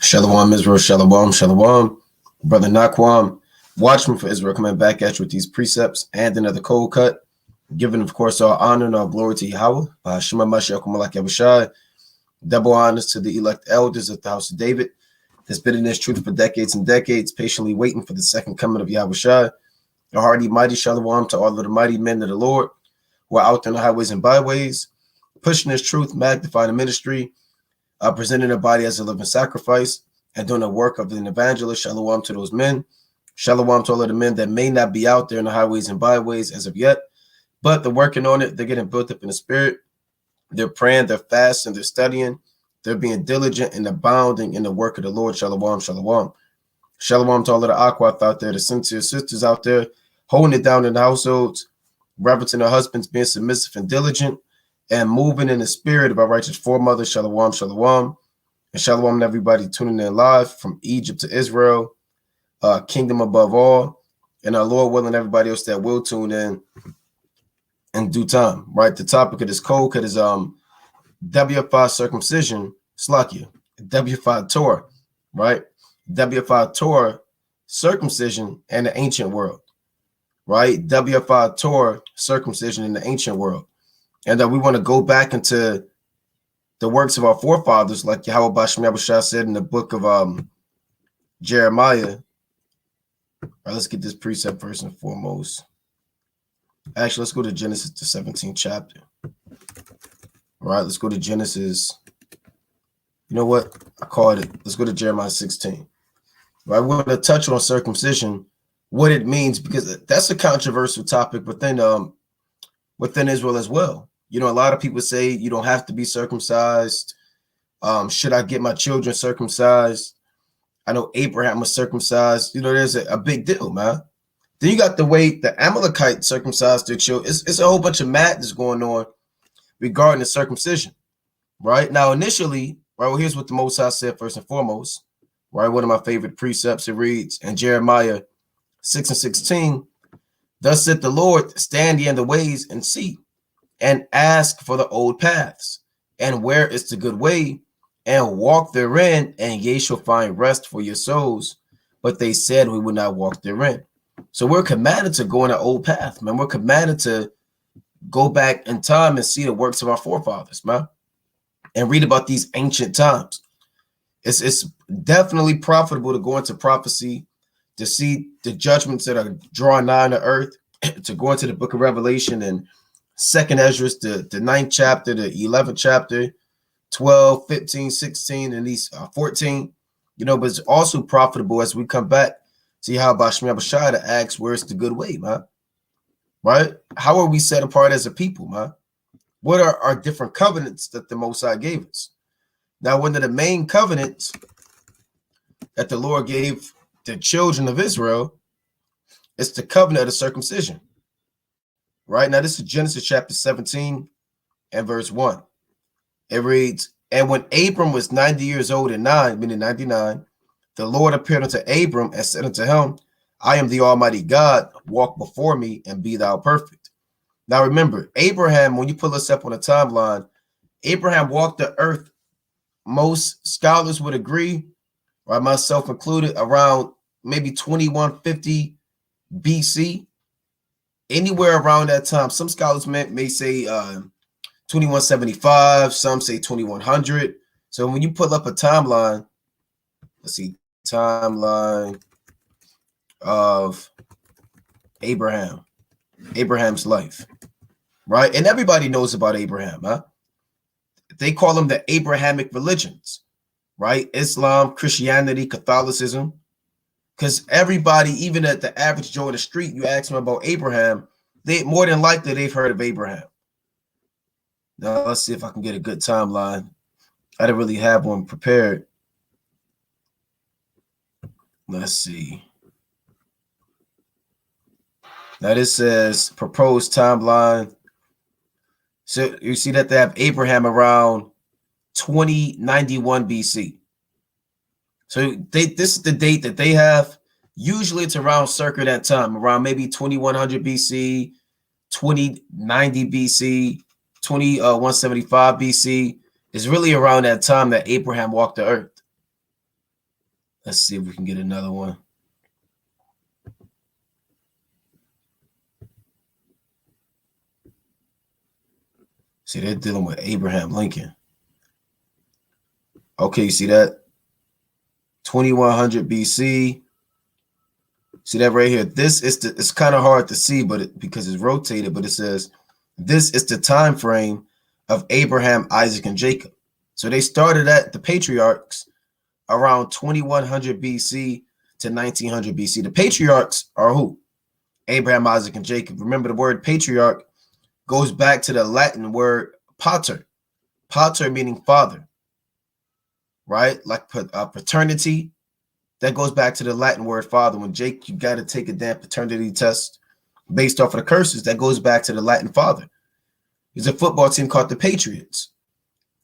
Shalom, Israel, shalom, shalom. Brother Naquam, watchman for Israel, coming back at you with these precepts and another cold cut. Giving, of course, all honor and all glory to Yahweh. Shema Mashiach Malak Yahushai. Double honors to the elect elders of the house of David that's been in this truth for decades and decades, patiently waiting for the second coming of Yahushai. A hearty, mighty shalom to all of the mighty men of the Lord who are out there on the highways and byways, pushing this truth, magnifying the ministry, presenting their body as a living sacrifice, and doing the work of an evangelist. Shalom to those men. Shalom to all of the men that may not be out there in the highways and byways as of yet, but they're working on it. They're getting built up in the spirit. They're praying, they're fasting, they're studying. They're being diligent and abounding in the work of the Lord. Shalom, shalom. Shalom to all of the Aquath out there, the sincere sisters out there, holding it down in the households, reverencing their husbands, being submissive and diligent, and moving in the spirit of our righteous foremothers. Shalom, shalom. And shalom to everybody tuning in live from Egypt to Israel, kingdom above all. And our Lord willing, everybody else that will tune in due time. Right? The topic of this cold cut is W5 circumcision, Slakia, W5 Torah, right? W5 Torah, circumcision, and the ancient world, right? W5 Torah, circumcision in the ancient world. And we want to go back into the works of our forefathers, like Yahweh Basham Yahushua said in the book of Jeremiah. All right, let's get this precept first and foremost. Actually, let's go to Genesis, the 17th chapter. All right, let's go to Genesis. You know what? I called it. Let's go to Jeremiah 16. Right, we're going to touch on circumcision, what it means, because that's a controversial topic within Israel as well. You know, a lot of people say you don't have to be circumcised. Should I get my children circumcised? I know Abraham was circumcised. You know, there's a big deal, man. Then you got the way the Amalekites circumcised their children. It's a whole bunch of madness going on regarding the circumcision, right? Now, initially, right, well, here's what the Most High said first and foremost, right? One of my favorite precepts, it reads in Jeremiah 6:16, thus said the Lord, stand ye in the ways and see, and ask for the old paths, and where is the good way, and walk therein, and ye shall find rest for your souls. But they said we would not walk therein. So we're commanded to go in an old path, man. We're commanded to go back in time and see the works of our forefathers, man, and read about these ancient times. It's definitely profitable to go into prophecy, to see the judgments that are drawing nigh on the earth, to go into the book of Revelation and Second Ezra, the 9th chapter, the 11th chapter, 12, 15, 16, and these 14, you know, but it's also profitable as we come back, see how Basham Yahushua asks, where's the good way, man? Right? How are we set apart as a people, man? What are our different covenants that the Most High gave us? Now, one of the main covenants that the Lord gave the children of Israel is the covenant of the circumcision. Right? Now, this is Genesis chapter 17 and verse 1. It reads, and when Abram was 90 years old and 9, meaning 99, the Lord appeared unto Abram and said unto him, I am the Almighty God, walk before me and be thou perfect. Now remember, Abraham, when you pull us up on a timeline, Abraham walked the earth, most scholars would agree, right, myself included, around maybe 2150 BC, anywhere around that time. Some scholars may say 2175, some say 2100. So when you pull up a timeline, let's see, timeline of Abraham's life, right? And everybody knows about Abraham, huh? They call them the Abrahamic religions, right? Islam, Christianity, Catholicism, because everybody, even at the average Joe in the street, you ask them about Abraham, they more than likely they've heard of Abraham. Now let's see if I can get a good timeline. I didn't really have one prepared. Let's see. Now this says proposed timeline. So you see that they have Abraham around 2091 BC. So this is the date that they have. Usually it's around circa that time, around maybe 2100 BC, 2090 BC, 2175 BC. It's really around that time that Abraham walked the earth. Let's see if we can get another one. See, they're dealing with Abraham Lincoln. Okay, you see that? 2100 BC. See that right here? This is it's kind of hard to see, but because it's rotated, but it says this is the time frame of Abraham, Isaac, and Jacob. So they started at the patriarchs around 2100 BC to 1900 BC. The patriarchs are who? Abraham, Isaac, and Jacob. Remember, the word patriarch goes back to the Latin word pater. Pater meaning father, right? Like paternity. That goes back to the Latin word father. When Jake, you got to take a damn paternity test based off of the curses. That goes back to the Latin father. There's a football team called the Patriots.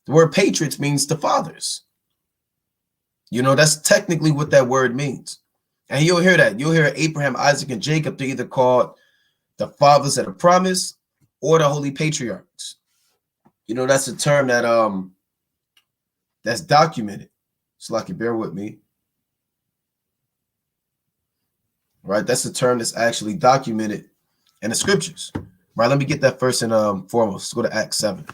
The word Patriots means the fathers. You know, that's technically what that word means. And you'll hear that. You'll hear Abraham, Isaac, and Jacob. They're either called the fathers of the promise or the holy patriarchs. You know, that's a term that that's documented. So like, you bear with me. Right, that's a term that's actually documented in the scriptures. Right, let me get that first and foremost. Let's go to Acts 7.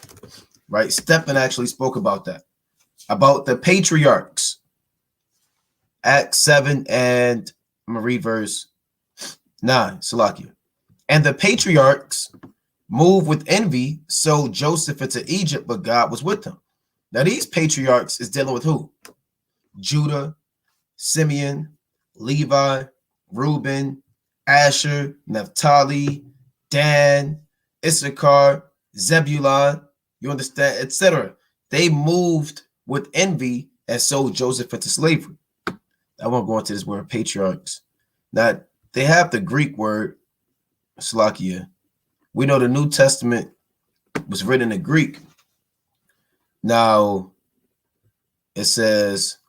Right, Stephen actually spoke about that, about the patriarchs. Acts 7, and I'm gonna read verse 9. Salakia. And the patriarchs moved with envy, sold Joseph into Egypt, but God was with them. Now these patriarchs is dealing with who? Judah, Simeon, Levi, Reuben, Asher, Naphtali, Dan, Issachar, Zebulun, you understand, etc. They moved with envy and sold Joseph into slavery. I won't go into this word patriarchs. Now, they have the Greek word, Slakia. We know the New Testament was written in Greek. Now, it says,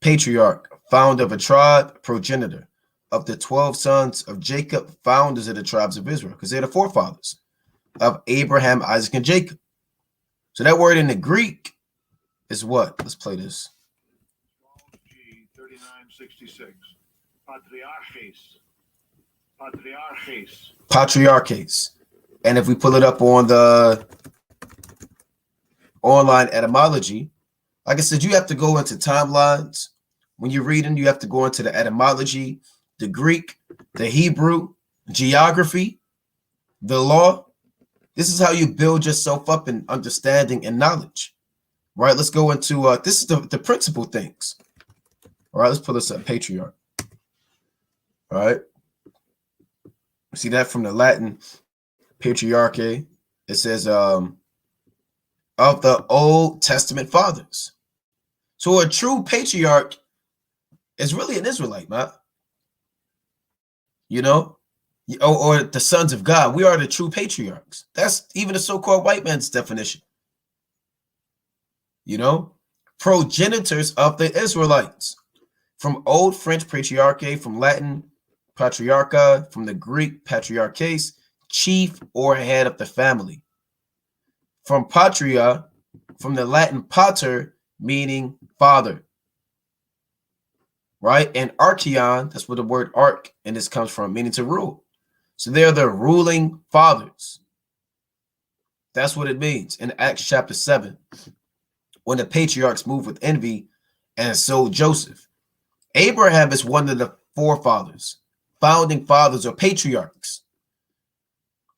patriarch, founder of a tribe, progenitor of the 12 sons of Jacob, founders of the tribes of Israel, because they're the forefathers of Abraham, Isaac, and Jacob. So that word in the Greek is what? Let's play this. 3966. Patriarches. Patriarches. Patriarches. And if we pull it up on the online etymology, like I said, you have to go into timelines. When you're reading, you have to go into the etymology, the Greek, the Hebrew, geography, the law. This is how you build yourself up in understanding and knowledge. Right? Let's go into this is the principal things. All right, let's pull this up. Patriarch. All right. See that from the Latin patriarche. It says of the Old Testament fathers. So a true patriarch is really an Israelite, man. You know, or the sons of God. We are the true patriarchs. That's even the so-called white man's definition. You know, progenitors of the Israelites. From Old French patriarche, from Latin patriarcha, from the Greek patriarches, chief or head of the family. From patria, from the Latin pater, meaning father. Right? And archeon, that's where the word arch, and this comes from, meaning to rule. So they're the ruling fathers. That's what it means in Acts chapter 7, when the patriarchs moved with envy and sold Joseph. Abraham is one of the forefathers, founding fathers or patriarchs.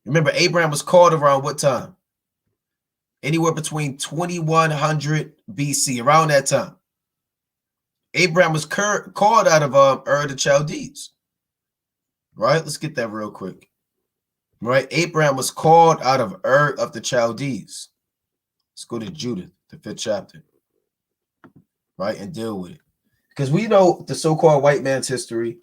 Remember, Abraham was called around what time? Anywhere between 2100 BC, around that time. Abraham was called out of Ur the Chaldees. Right? Let's get that real quick. Right? Abraham was called out of Ur of the Chaldees. Let's go to Judith, the 5th chapter. Right? And deal with it. Because we know the so-called white man's history.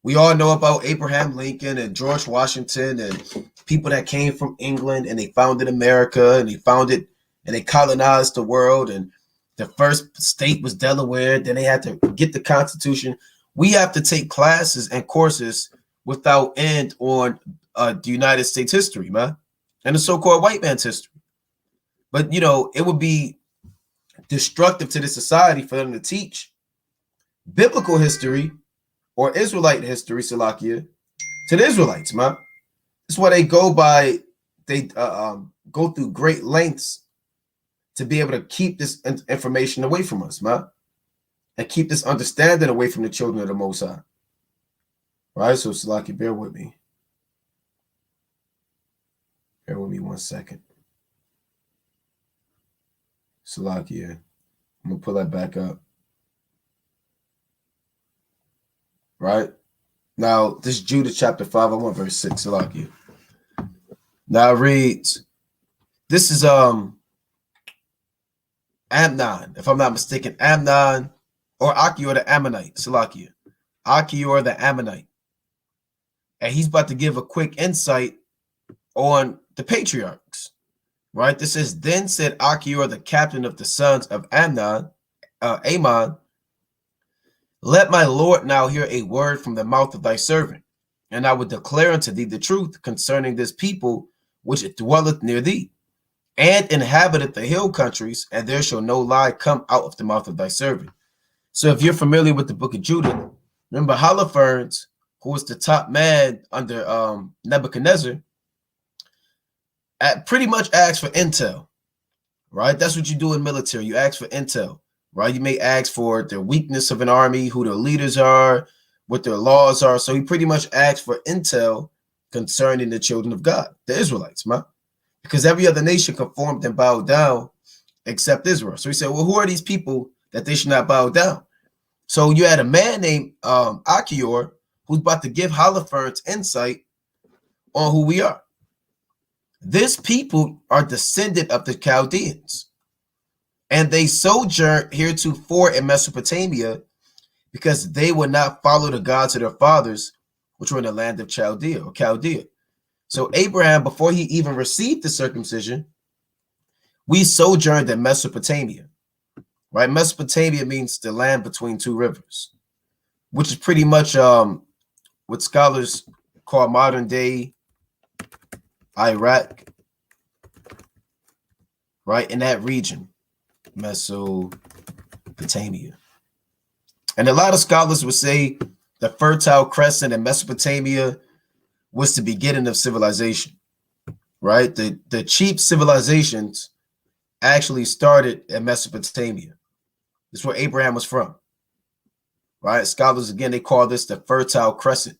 We all know about Abraham Lincoln and George Washington and people that came from England and they founded America and they colonized the world, and the first state was Delaware. Then they had to get the Constitution. We have to take classes and courses without end on the United States history, man, and the so-called white man's history. But, you know, it would be destructive to the society for them to teach biblical history or Israelite history, Salakia, to the Israelites, man. That's why they go by, they go through great lengths to be able to keep this information away from us, man, and keep this understanding away from the children of the Most High. Right? So, Salakia, bear with me. Bear with me 1 second. Salakia, I'm going to pull that back up. Right? Now, this is Judah chapter 5. I want verse 6, Salakia. Now it reads, this is Amnon, if I'm not mistaken, Amnon or Achior the Ammonite, Salakia. Achior the Ammonite. And he's about to give a quick insight on the patriarchs. Right? This says, then said Achior, the captain of the sons of Amnon, let my Lord now hear a word from the mouth of thy servant, and I will declare unto thee the truth concerning this people which dwelleth near thee, and inhabiteth the hill countries, and there shall no lie come out of the mouth of thy servant. So if you're familiar with the book of Judah, remember Holofernes, who was the top man under Nebuchadnezzar, pretty much asked for intel, right? That's what you do in military. You ask for intel, right? You may ask for the weakness of an army, who their leaders are, what their laws are. So he pretty much asked for intel concerning the children of God, the Israelites, man, because every other nation conformed and bowed down except Israel. So he said, well, who are these people that they should not bow down? So you had a man named Achior who's about to give Holofernes insight on who we are. This people are descendant of the Chaldeans, and they sojourned heretofore in Mesopotamia because they would not follow the gods of their fathers, which were in the land of Chaldea or Chaldea. So Abraham, before he even received the circumcision, we sojourned in Mesopotamia, right? Mesopotamia means the land between two rivers, which is pretty much what scholars call modern day Iraq, right? In that region, Mesopotamia. And a lot of scholars would say the Fertile Crescent in Mesopotamia was the beginning of civilization, right? The cheap civilizations actually started in Mesopotamia. This is where Abraham was from, right? Scholars, again, they call this the Fertile Crescent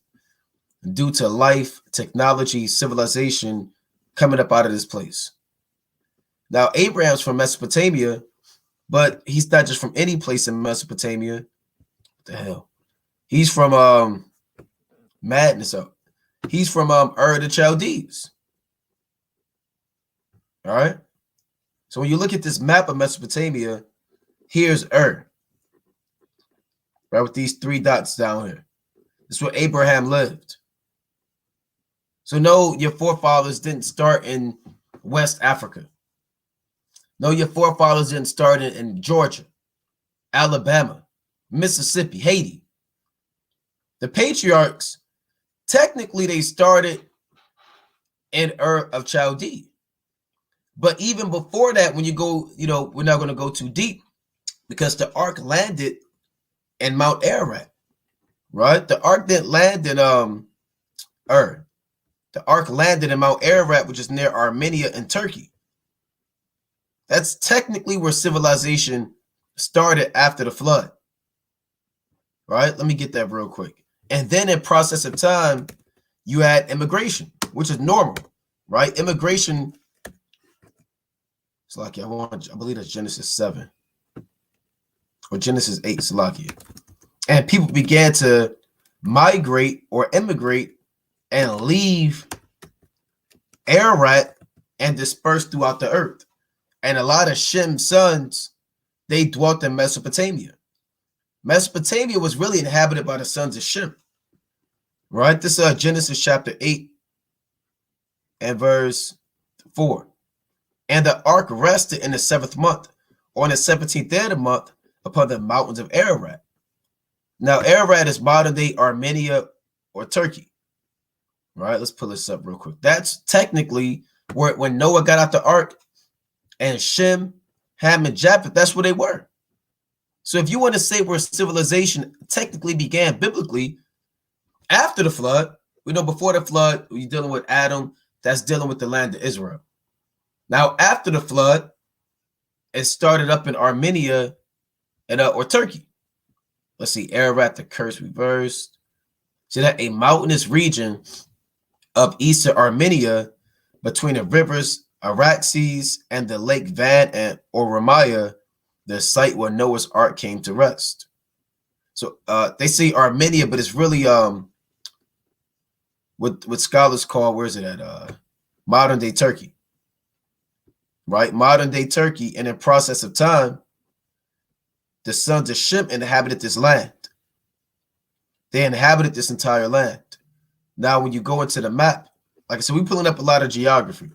due to life, technology, civilization coming up out of this place. Now, Abraham's from Mesopotamia, but he's not just from any place in Mesopotamia. What the hell? He's from madness up. He's from Ur the Chaldees. All right. So when you look at this map of Mesopotamia, here's Ur, right, with these 3 dots down here. This is where Abraham lived. So no, your forefathers didn't start in West Africa. No, your forefathers didn't start in Georgia, Alabama, Mississippi, Haiti. The patriarchs, technically, they started in Ur of Chaldea. But even before that, when you go, we're not going to go too deep because the ark landed in Mount Ararat, right? The ark didn't land in Ur. The ark landed in Mount Ararat, which is near Armenia and Turkey. That's technically where civilization started after the flood, right? Let me get that real quick. And then in process of time, you had immigration, which is normal, right? Immigration, Salakia, I believe that's Genesis 7 or Genesis 8, Salakia. And people began to migrate or immigrate and leave Ararat and disperse throughout the earth. And a lot of Shem's sons, they dwelt in Mesopotamia. Mesopotamia was really inhabited by the sons of Shem, right? This is Genesis chapter 8 and verse 4. And the ark rested in the 7th month, on the 17th day of the month, upon the mountains of Ararat. Now, Ararat is modern day Armenia or Turkey, right? Let's pull this up real quick. That's technically where when Noah got out the ark, and Shem, Ham, and Japheth, that's where they were. So if you want to say where civilization technically began biblically after the flood, we know before the flood, you're dealing with Adam, that's dealing with the land of Israel. Now, after the flood, it started up in Armenia and or Turkey. Let's see, Ararat, the curse reversed. See that a mountainous region of eastern Armenia between the rivers Araxes and the lake Van and Oromia, the site where Noah's Ark came to rest. So they say Armenia, but it's really what scholars call, where is it at? Modern day Turkey. Right? Modern day Turkey, and in process of time, the sons of Shem inhabited this land. They inhabited this entire land. Now, when you go into the map, like I said, we're pulling up a lot of geography,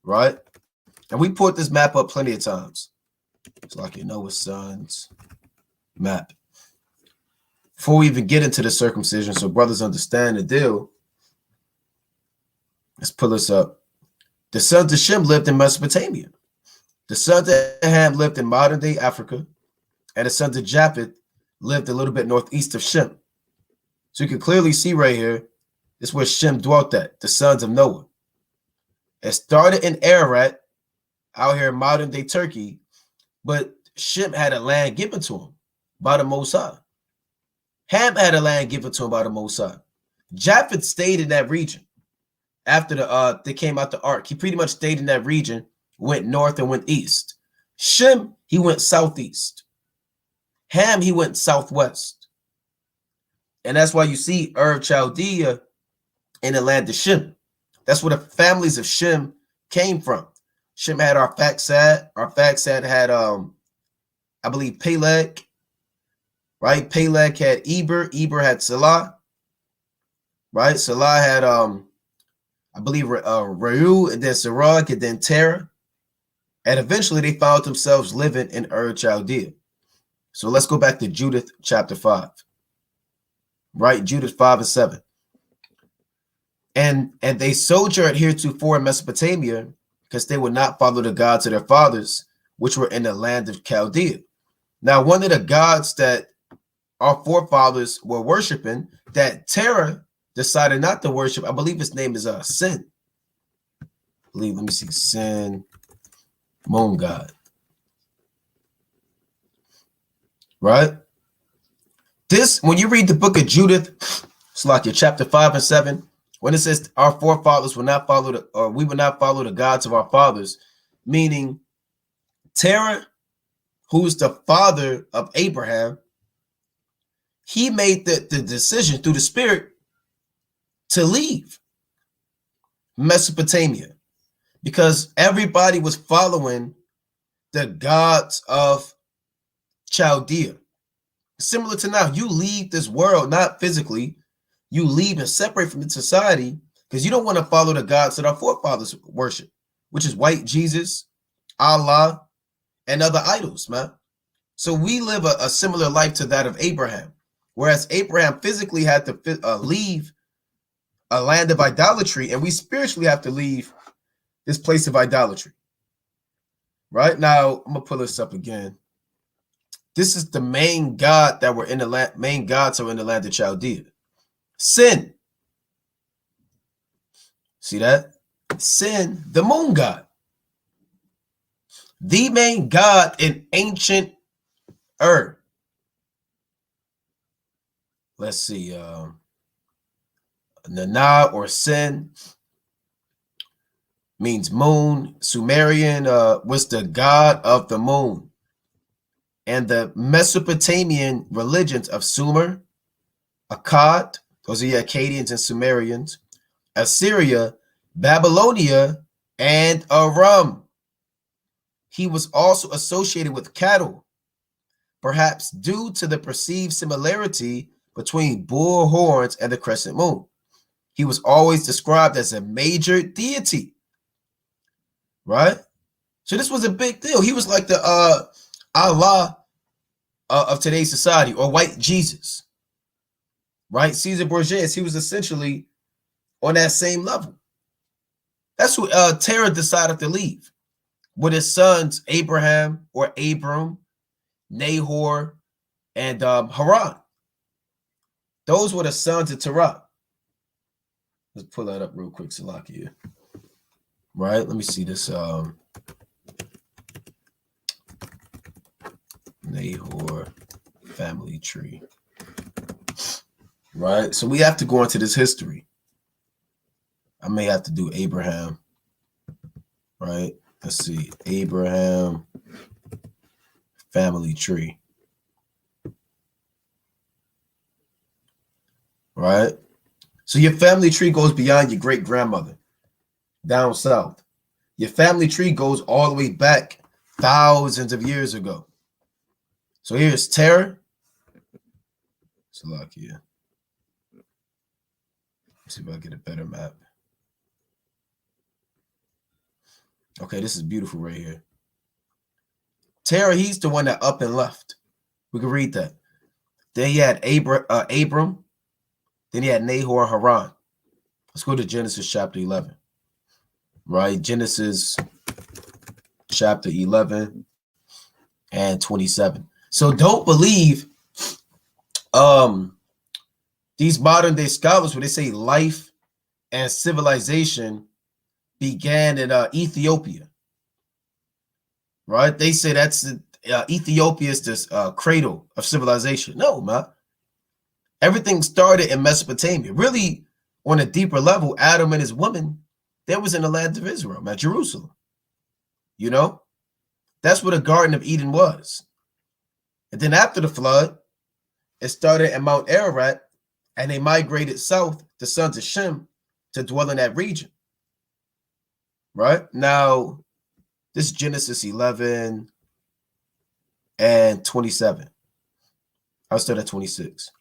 right? And we put this map up plenty of times. It's like Noah's sons map. Before we even get into the circumcision, so brothers understand the deal, let's pull this up. The sons of Shem lived in Mesopotamia. The sons of Ham lived in modern-day Africa, and the sons of Japheth lived a little bit northeast of Shem. So you can clearly see right here, this is where Shem dwelt at, the sons of Noah. It started in Ararat, out here in modern-day Turkey, but Shem had a land given to him by the Most High. Ham had a land given to him by the Most High. Japheth stayed in that region. After they came out the ark, he pretty much stayed in that region, went north and went east. Shem, he went southeast. Ham, he went southwest. And that's why you see Chaldea in the land of Shem. That's where the families of Shem came from. Shem had Arphaxad. Arphaxad had, I believe, Peleg. Right? Peleg had Eber. Eber had Salah. Right? Salah had, I believe, Reu, and then Serug, and then Terah. And eventually they found themselves living in Chaldea. So let's go back to Judith chapter 5. Right? Judith 5 and 7. And they sojourned heretofore in Mesopotamia, because they would not follow the gods of their fathers, which were in the land of Chaldea. Now, one of the gods that our forefathers were worshiping, that Terah decided not to worship, I believe his name is Sin. Let me see, Sin, moon god. Right? This, when you read the book of Judith, it's like your chapter 5 and 7, when it says our forefathers will not follow we will not follow the gods of our fathers, meaning Terah, who's the father of Abraham, he made the decision through the Spirit to leave Mesopotamia because everybody was following the gods of Chaldea. Similar to now, you leave this world, not physically, you leave and separate from the society because you don't want to follow the gods that our forefathers worship, which is white Jesus, Allah, and other idols, man. So we live a similar life to that of Abraham, whereas Abraham physically had to leave a land of idolatry, and we spiritually have to leave this place of idolatry. Right now, I'm gonna pull this up again. This is the main god that were in the land, main gods are in the land of Chaldea. Sin. See that? Sin, the moon god. The main god in ancient Ur. Let's see. Nana or Sin means moon. Sumerian was the god of the moon. And the Mesopotamian religions of Sumer, Akkad, those are the Akkadians and Sumerians, Assyria, Babylonia, and Aram. He was also associated with cattle, perhaps due to the perceived similarity between bull horns and the crescent moon. He was always described as a major deity, right? So this was a big deal. He was like the Allah of today's society, or white Jesus, right? Caesar Borgias, he was essentially on that same level. That's who Terah decided to leave with his sons Abraham or Abram, Nahor, and Haran. Those were the sons of Terah. Let's pull that up real quick, Salakia. Right? Let me see this. Nahor family tree. Right? So we have to go into this history. I may have to do Abraham. Right? Let's see. Abraham family tree. Right? So your family tree goes beyond your great grandmother down south. Your family tree goes all the way back thousands of years ago. So here's Terah. Salakia. Let's see if I get a better map. Okay, this is beautiful right here. Terah, he's the one that up and left. We can read that. Then you had Abram. Then you had Nahor and Haran. Let's go to Genesis chapter 11. Right? Genesis chapter 11 and 27. So don't believe these modern day scholars when they say life and civilization began in Ethiopia. Right? They say that's Ethiopia is this cradle of civilization. No, man. Everything started in Mesopotamia. Really, on a deeper level, Adam and his woman, they was in the land of Israel, man, Jerusalem. You know? That's where the Garden of Eden was. And then after the flood, it started in Mount Ararat, and they migrated south, the sons of Shem, to dwell in that region. Right? Now, this is Genesis 11 and 27. I'll start at 26.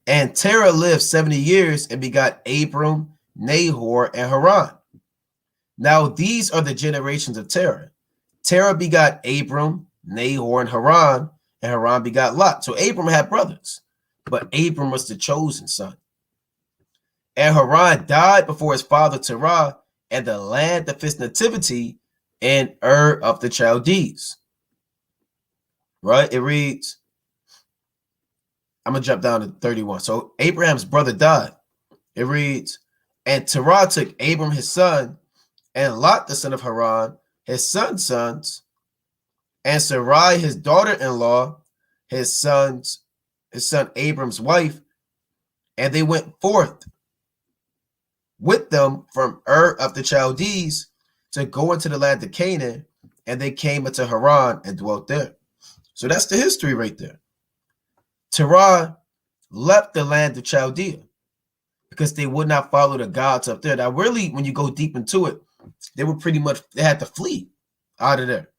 And Terah lived 70 years and begot Abram, Nahor, and Haran. Now these are the generations of Terah. Terah begot Abram, Nahor, and Haran begot Lot. So Abram had brothers, but Abram was the chosen son. And Haran died before his father Terah, and the land of his nativity in Ur of the Chaldees. Right? It reads, I'm going to jump down to 31. So Abraham's brother died. It reads, and Terah took Abram his son, and Lot the son of Haran, his son's sons, and Sarai his daughter-in-law, his son Abram's wife, and they went forth with them from Ur of the Chaldees to go into the land of Canaan, and they came into Haran and dwelt there. So that's the history right there. Terah left the land of Chaldea because they would not follow the gods up there. Now, really, when you go deep into it, they were they had to flee out of there.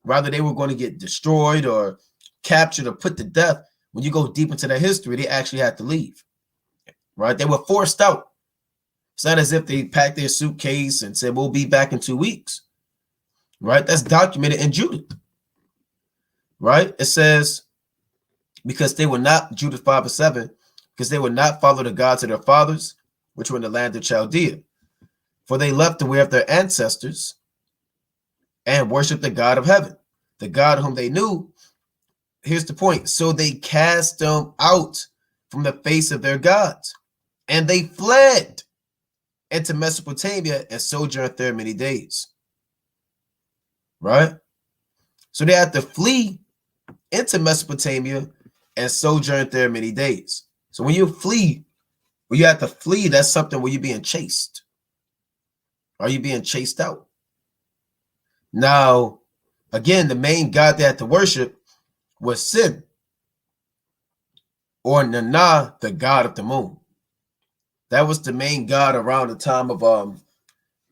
Rather, they were going to get destroyed or captured or put to death. When you go deep into their history, they actually had to leave. Right? They were forced out. It's not as if they packed their suitcase and said, we'll be back in 2 weeks. Right? That's documented in Judith. Right? It says, because they would not, Judith 5:7, because they would not follow the gods of their fathers, which were in the land of Chaldea. For they left the way of their ancestors and worshiped the God of heaven, the God whom they knew. Here's the point. So they cast them out from the face of their gods, and they fled into Mesopotamia and sojourned there many days. Right? So they had to flee into Mesopotamia and sojourned there many days. So when you flee, when you have to flee, that's something where you're being chased. Are you being chased out? Now, again, the main god they had to worship was Sin, or Nana, the god of the moon. That was the main god around the time of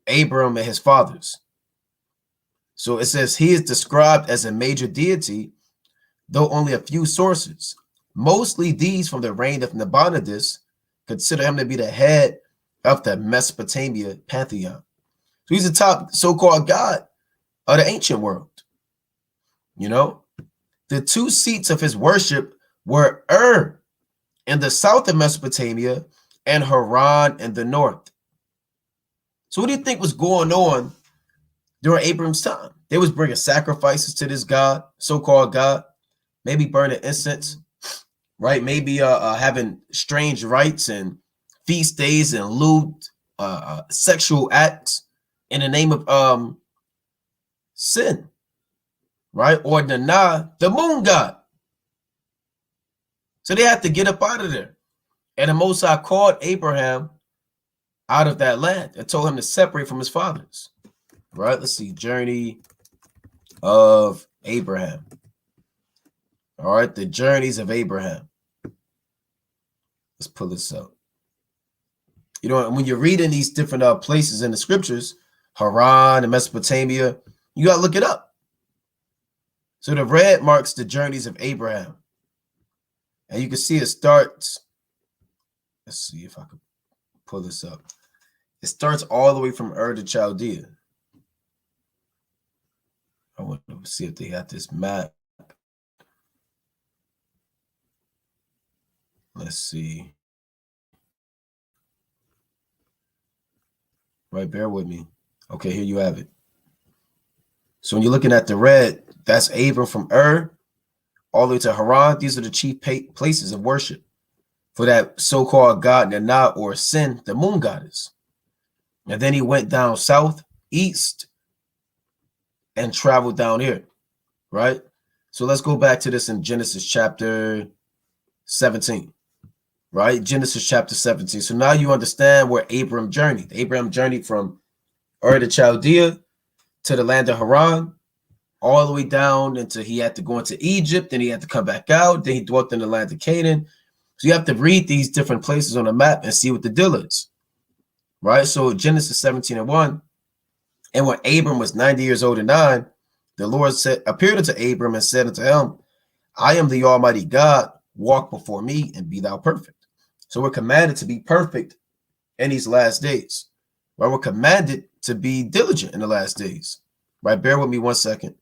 Abram and his fathers. So it says he is described as a major deity, though only a few sources, mostly these from the reign of Nabonidus, consider him to be the head of the Mesopotamia pantheon. So he's the top so-called god of the ancient world. You know, the two seats of his worship were Ur in the south of Mesopotamia and Haran in the north. So what do you think was going on during Abram's time? They was bringing sacrifices to this god, so-called god, maybe burning incense. right? Maybe having strange rites and feast days and lewd sexual acts in the name of sin, right? Or deny the moon god. So they had to get up out of there. And the Most High called Abraham out of that land and told him to separate from his fathers. Right? Let's see. Journey of Abraham. All right. The journeys of Abraham. Let's pull this up. You know, when you're reading these different places in the scriptures, Haran and Mesopotamia, you got to look it up. So the red marks the journeys of Abraham. And you can see it starts. Let's see if I can pull this up. It starts all the way from Ur to Chaldea. I want to see if they got this map. Let's see. Right, bear with me. Okay, here you have it. So when you're looking at the red, that's Abram from Ur all the way to Haran. These are the chief places of worship for that so-called god Nana or Sin, the moon goddess. And then he went down south, east, and traveled down here, right? So let's go back to this in Genesis chapter 17, right? Genesis chapter 17. So now you understand where Abram journeyed. Abraham journeyed from Ur to Chaldea to the land of Haran, all the way down until he had to go into Egypt, then he had to come back out, then he dwelt in the land of Canaan. So you have to read these different places on the map and see what the deal is, right? So Genesis 17:1, and when Abram was 90 years old and 9, the Lord appeared unto Abram and said unto him, I am the Almighty God, walk before me and be thou perfect. So we're commanded to be perfect in these last days, right? We're commanded to be diligent in the last days, right? Bear with me 1 second.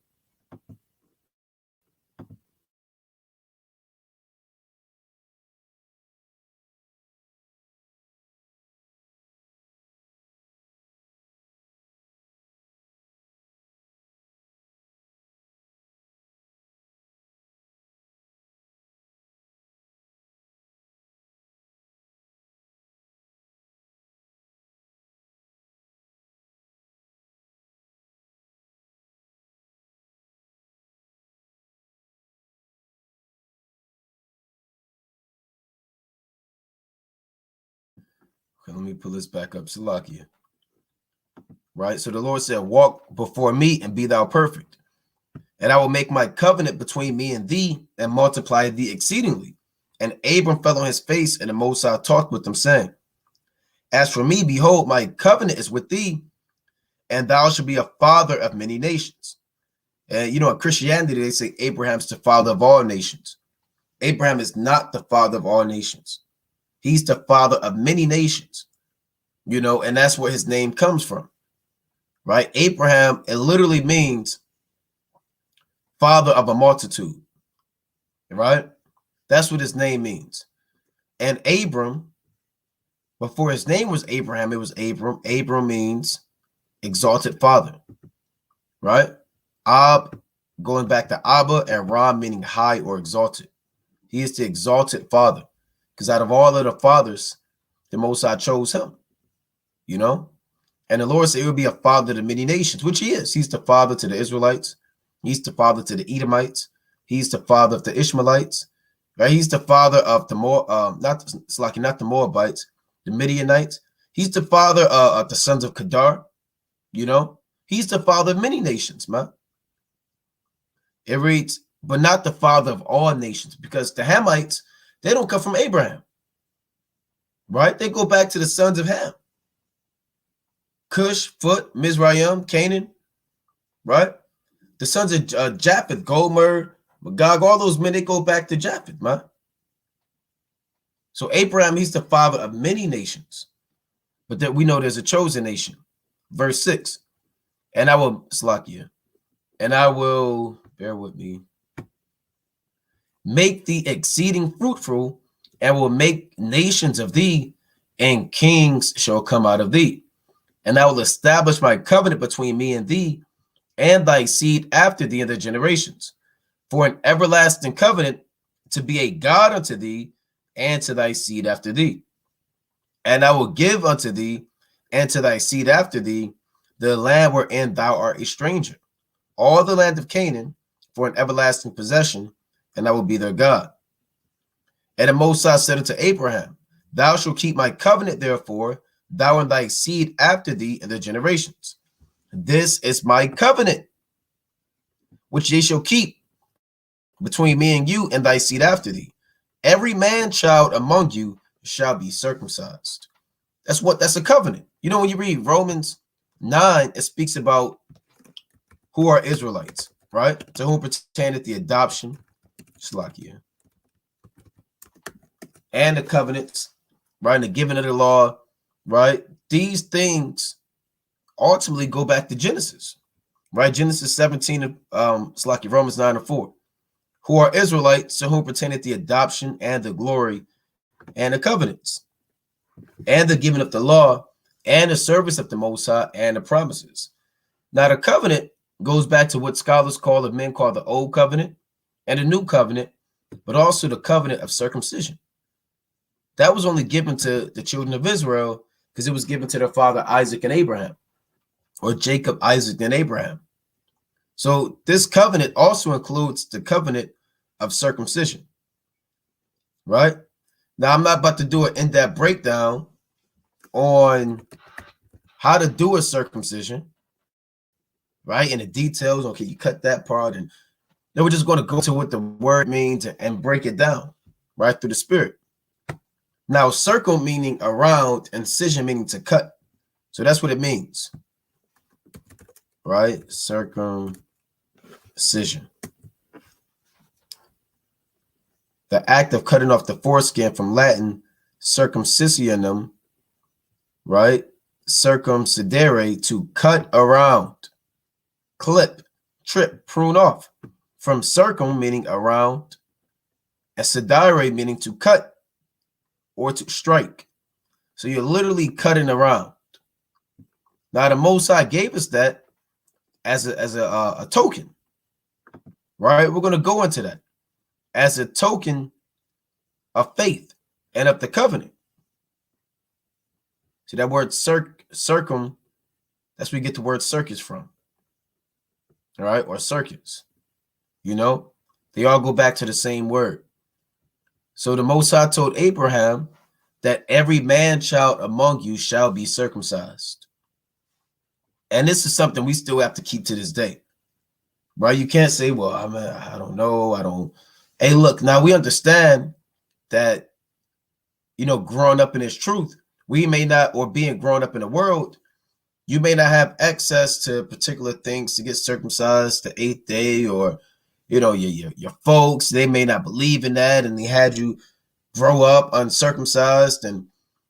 Okay, let me pull this back up. Salakia. Right? So the Lord said, walk before me and be thou perfect. And I will make my covenant between me and thee and multiply thee exceedingly. And Abram fell on his face, and the Most High talked with him, saying, as for me, behold, my covenant is with thee, and thou shalt be a father of many nations. And you know, in Christianity, they say Abraham's the father of all nations. Abraham is not the father of all nations. He's the father of many nations, you know, and that's where his name comes from, right? Abraham, it literally means father of a multitude, right? That's what his name means. And Abram, before his name was Abraham, it was Abram. Abram means exalted father, right? Ab, going back to Abba, and Ram meaning high or exalted. He is the exalted father, because out of all of the fathers, the Most High chose him, you know? And the Lord said he would be a father to many nations, which he is. He's the father to the Israelites. He's the father to the Edomites. He's the father of the Ishmaelites, right? He's the father of the not the Moabites, the Midianites. He's the father of the sons of Kedar, you know? He's the father of many nations, man. It reads, but not the father of all nations, because the Hamites, they don't come from Abraham, right? They go back to the sons of Ham. Cush, Phut, Mizraim, Canaan, right? The sons of Japheth, Gomer, Magog, all those men, they go back to Japheth, man. So Abraham, he's the father of many nations, but that we know there's a chosen nation. Verse 6, and I will, Slakia, and I will, bear with me, make thee exceeding fruitful, and will make nations of thee, and kings shall come out of thee. And I will establish my covenant between me and thee, and thy seed after thee in the generations, for an everlasting covenant to be a God unto thee and to thy seed after thee. And I will give unto thee and to thy seed after thee the land wherein thou art a stranger, all the land of Canaan, for an everlasting possession, and I will be their God. And the Most High said unto Abraham, thou shalt keep my covenant, therefore, thou and thy seed after thee in their generations. This is my covenant, which they shall keep between me and you and thy seed after thee. Every man child among you shall be circumcised. That's a covenant. You know, when you read Romans 9, it speaks about who are Israelites, right? To whom pertaineth the adoption, Slakia, and the covenants, right? And the giving of the law, right? These things ultimately go back to Genesis, right? Genesis 17, Slakia, Romans 9 and 4. Who are Israelites, to whom pertaineth the adoption and the glory and the covenants and the giving of the law and the service of the Most High and the promises. Now, the covenant goes back to what scholars call, of men call, the old covenant and the new covenant, but also the covenant of circumcision. That was only given to the children of Israel because it was given to their father Isaac and Abraham, or Jacob, Isaac, and Abraham. So this covenant also includes the covenant of circumcision, right? Now, I'm not about to do an in-depth breakdown on how to do a circumcision, right? And the details. Okay, you cut that part, and then we're just going to go to what the word means and break it down, right, through the Spirit. Now, circle meaning around, and incision meaning to cut. So that's what it means, right? Circumcision. The act of cutting off the foreskin, from Latin circumcisionum, right? Circumcidere, to cut around, clip, trip, prune off. From circum, meaning around, and sidere, meaning to cut or to strike. So you're literally cutting around. Now, the Most High gave us that as a token, right? We're going to go into that as a token of faith and of the covenant. See that word circum, that's where we get the word circus from. All right, or circus. You know, they all go back to the same word. So the Most High told Abraham that every man child among you shall be circumcised. And this is something we still have to keep to this day. Right? You can't say, well, I don't know. Hey, look, now we understand that, you know, growing up in this truth, we may not, or being grown up in the world, you may not have access to particular things to get circumcised the 8th day, or, you know, your folks, they may not believe in that, and they had you grow up uncircumcised. And,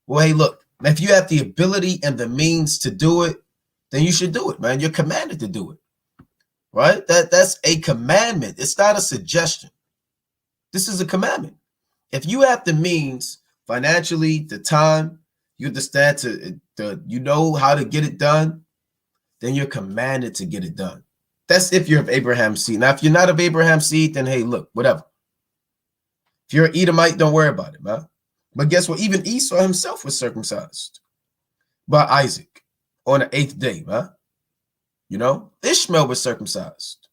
well, hey, look, if you have the ability and the means to do it, then you should do it, man. You're commanded to do it, right? That's a commandment. It's not a suggestion. This is a commandment. If you have the means financially, the time, you understand you know how to get it done, then you're commanded to get it done. That's if you're of Abraham's seed. Now, if you're not of Abraham's seed, then hey, look, whatever. If you're an Edomite, don't worry about it, man. But guess what? Even Esau himself was circumcised by Isaac on the 8th day, man. You know, Ishmael was circumcised.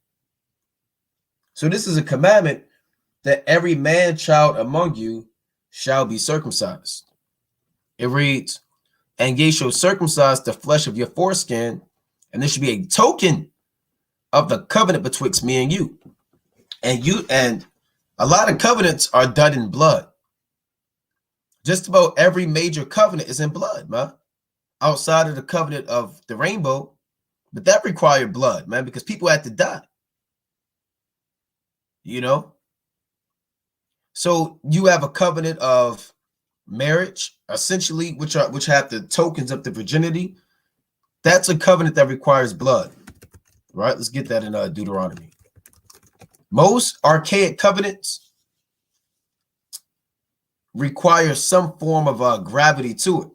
So this is a commandment that every man child among you shall be circumcised. It reads, and ye shall circumcise the flesh of your foreskin, and this should be a token of the covenant betwixt me and you. And a lot of covenants are done in blood. Just about every major covenant is in blood, man. Outside of the covenant of the rainbow, but that required blood, man, because people had to die. You know? So you have a covenant of marriage, essentially, which have the tokens of the virginity. That's a covenant that requires blood. Right? Let's get that in Deuteronomy. Most archaic covenants require some form of gravity to it.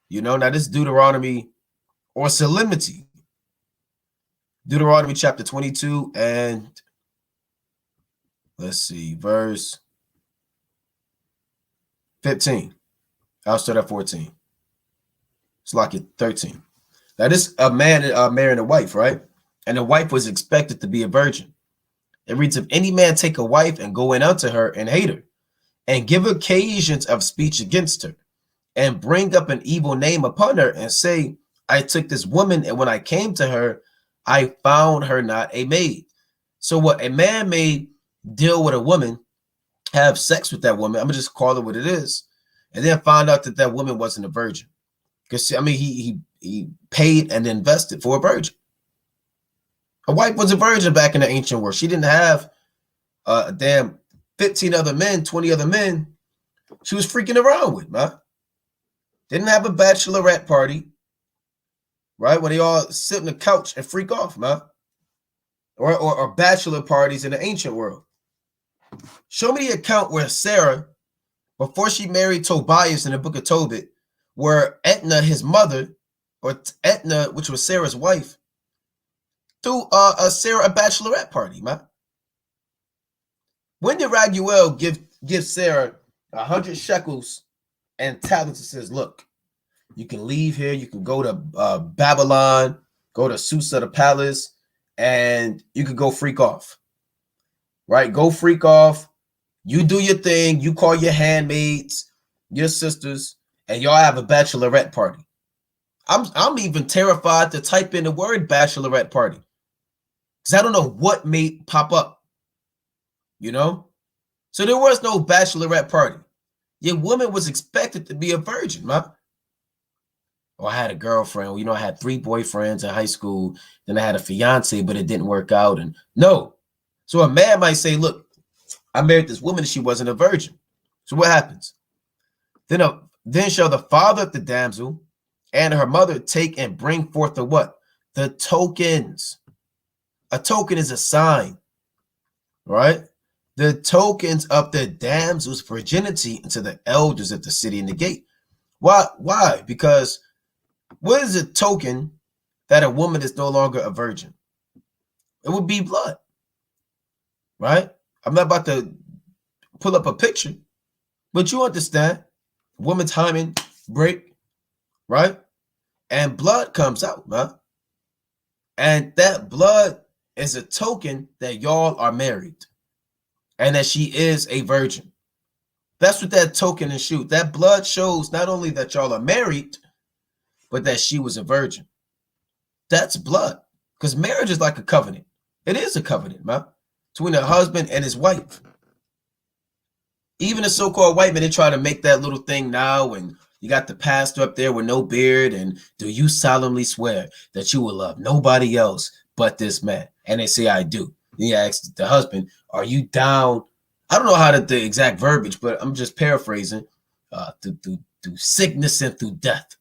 You know, now this Deuteronomy, or solemnity. Deuteronomy chapter 22 and let's see, verse 15. I'll start at 14. It's like it 13. Now, this a man marrying a wife, right? And the wife was expected to be a virgin. It reads, if any man take a wife and go in unto her and hate her, and give occasions of speech against her, and bring up an evil name upon her, and say, I took this woman, and when I came to her, I found her not a maid. So what? A man may deal with a woman, have sex with that woman, I'm gonna just call it what it is, and then find out that that woman wasn't a virgin. Because I mean, he paid and invested for a virgin. A wife was a virgin back in the ancient world. She didn't have a damn 15 other men, 20 other men she was freaking around with, man. Didn't have a bachelorette party, right? When they all sit on the couch and freak off, man. Or bachelor parties in the ancient world. Show me the account where Sarah, before she married Tobias in the book of Tobit, where Etna, his mother, or Etna, which was Sarah's wife, threw Sarah a bachelorette party, man. When did Raguel give Sarah 100 shekels and talents and says, look, you can leave here, you can go to Babylon, go to Susa, the palace, and you could go freak off, right? Go freak off. You do your thing. You call your handmaids, your sisters, and y'all have a bachelorette party. I'm even terrified to type in the word bachelorette party because I don't know what may pop up, you know? So there was no bachelorette party. Your woman was expected to be a virgin, man. Or I had a girlfriend. You know, I had 3 boyfriends in high school. Then I had a fiance, but it didn't work out. And no. So a man might say, look, I married this woman and she wasn't a virgin. So what happens? Then shall the father of the damsel and her mother take and bring forth the what? The tokens. A token is a sign, right? The tokens of the damsel's virginity unto the elders of the city and the gate. Why? Because what is a token that a woman is no longer a virgin? It would be blood, right? I'm not about to pull up a picture, but you understand. Woman's hymen break, right? And blood comes out, man. And that blood is a token that y'all are married and that she is a virgin. That's what that token is shoot. That blood shows not only that y'all are married, but that she was a virgin. That's blood. Because marriage is like a covenant. It is a covenant, man, between a husband and his wife. Even the so-called white men, they try to make that little thing now, and you got the pastor up there with no beard, and do you solemnly swear that you will love nobody else but this man? And they say, I do. Then you ask the husband, are you down? I don't know how the exact verbiage, but I'm just paraphrasing, through sickness and through death,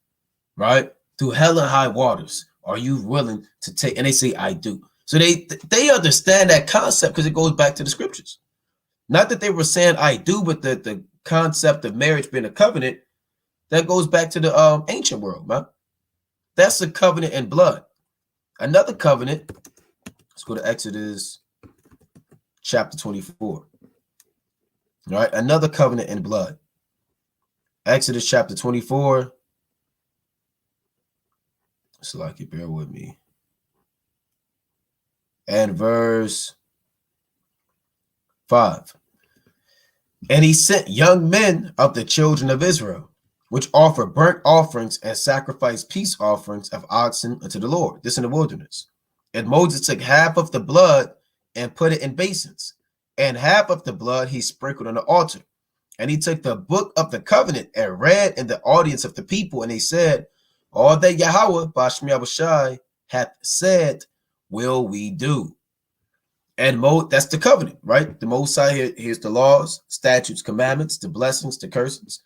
right? Through hell and high waters. Are you willing to take? And they say, I do. So they understand that concept because it goes back to the scriptures. Not that they were saying I do, but the concept of marriage being a covenant, that goes back to the ancient world, man. That's a covenant in blood. Another covenant, let's go to Exodus chapter 24. All right, another covenant in blood. Exodus chapter 24. So like you bear with me. And verse 5. And he sent young men of the children of Israel, which offer burnt offerings and sacrifice peace offerings of oxen unto the Lord. This in the wilderness. And Moses took half of the blood and put it in basins, and half of the blood he sprinkled on the altar. And he took the book of the covenant and read in the audience of the people, and they said, all that Yahweh Bashmi Abushai hath said will we do. And that's the covenant, right? The Most High, here's the laws, statutes, commandments, the blessings, the curses.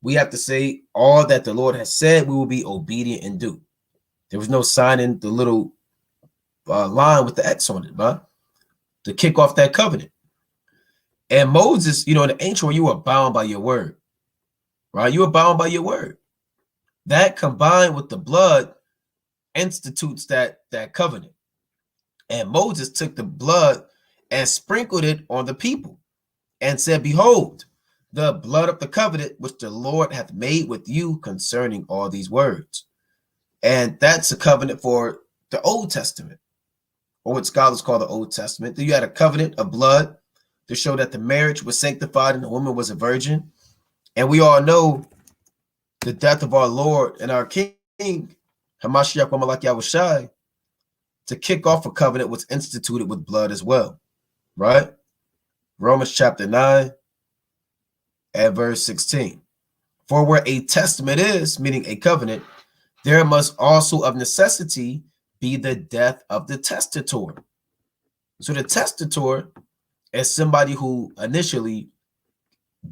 We have to say all that the Lord has said, we will be obedient and do. There was no signing the little line with the X on it, man, to kick off that covenant. And Moses, you know, in the ancient world, you were bound by your word, right? You were bound by your word. That combined with the blood institutes that covenant. And Moses took the blood and sprinkled it on the people and said, behold, the blood of the covenant which the Lord hath made with you concerning all these words. And that's a covenant for the Old Testament, or what scholars call the Old Testament. You had a covenant of blood to show that the marriage was sanctified and the woman was a virgin. And we all know the death of our Lord and our King, Hamashiach Wamalak Yahushai, to kick off a covenant was instituted with blood as well, right? Romans chapter 9 at verse 16. For where a testament is, meaning a covenant, there must also of necessity be the death of the testator. So the testator is somebody who initially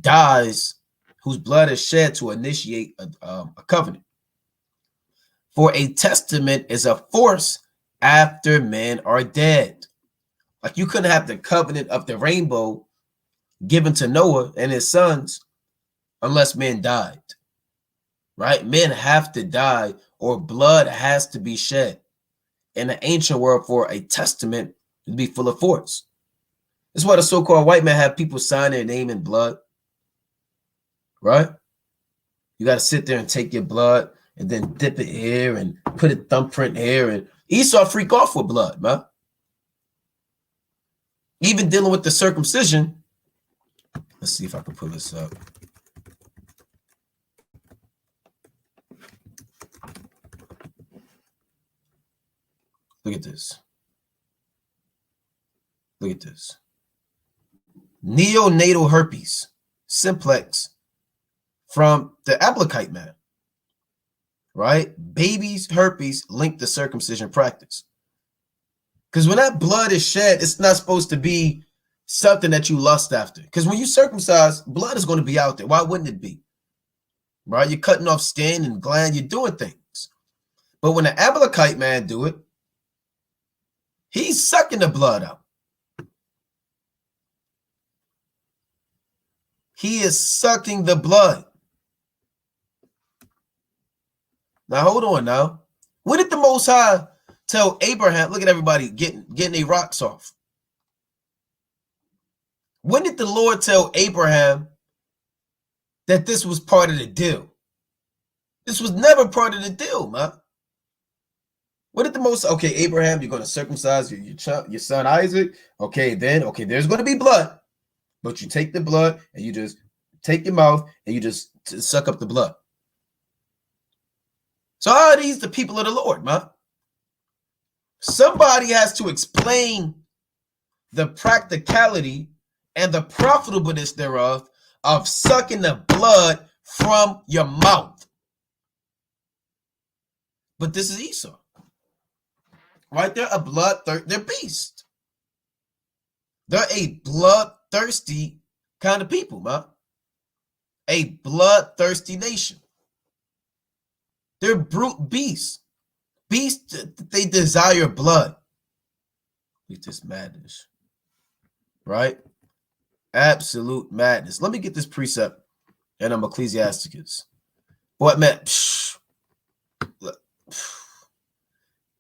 dies, whose blood is shed to initiate a covenant. For a testament is a force after men are dead. Like you couldn't have the covenant of the rainbow given to Noah and his sons unless men died, right? Men have to die or blood has to be shed in the ancient world for a testament to be full of force. That's why the so-called white man have people sign their name in blood, right? You got to sit there and take your blood and then dip it here and put a thumbprint here. And Esau freak off with blood, man. Even dealing with the circumcision. Let's see if I can pull this up. Look at this. Look at this. Neonatal herpes simplex from the Amalekite man, right? Babies' herpes linked to circumcision practice. Because when that blood is shed, it's not supposed to be something that you lust after. Because when you circumcise, blood is going to be out there. Why wouldn't it be? Right? You're cutting off skin and gland. You're doing things. But when the Amalekite man do it, he's sucking the blood out. He is sucking the blood. Now, hold on now. When did the Most High tell Abraham, look at everybody getting their rocks off. When did the Lord tell Abraham that this was part of the deal? This was never part of the deal, man. What did the Most, okay, Abraham, you're going to circumcise your son Isaac. Okay, there's going to be blood. But you take the blood and you just take your mouth and you just suck up the blood. So how are these the people of the Lord, man? Somebody has to explain the practicality and the profitableness thereof of sucking the blood from your mouth. But this is Esau. Right? They're a they're beast. They're a bloodthirsty kind of people, man. A bloodthirsty nation. They're brute beasts. Beasts, they desire blood. Look at this madness. Right? Absolute madness. Let me get this precept and I'm Ecclesiasticus. What man?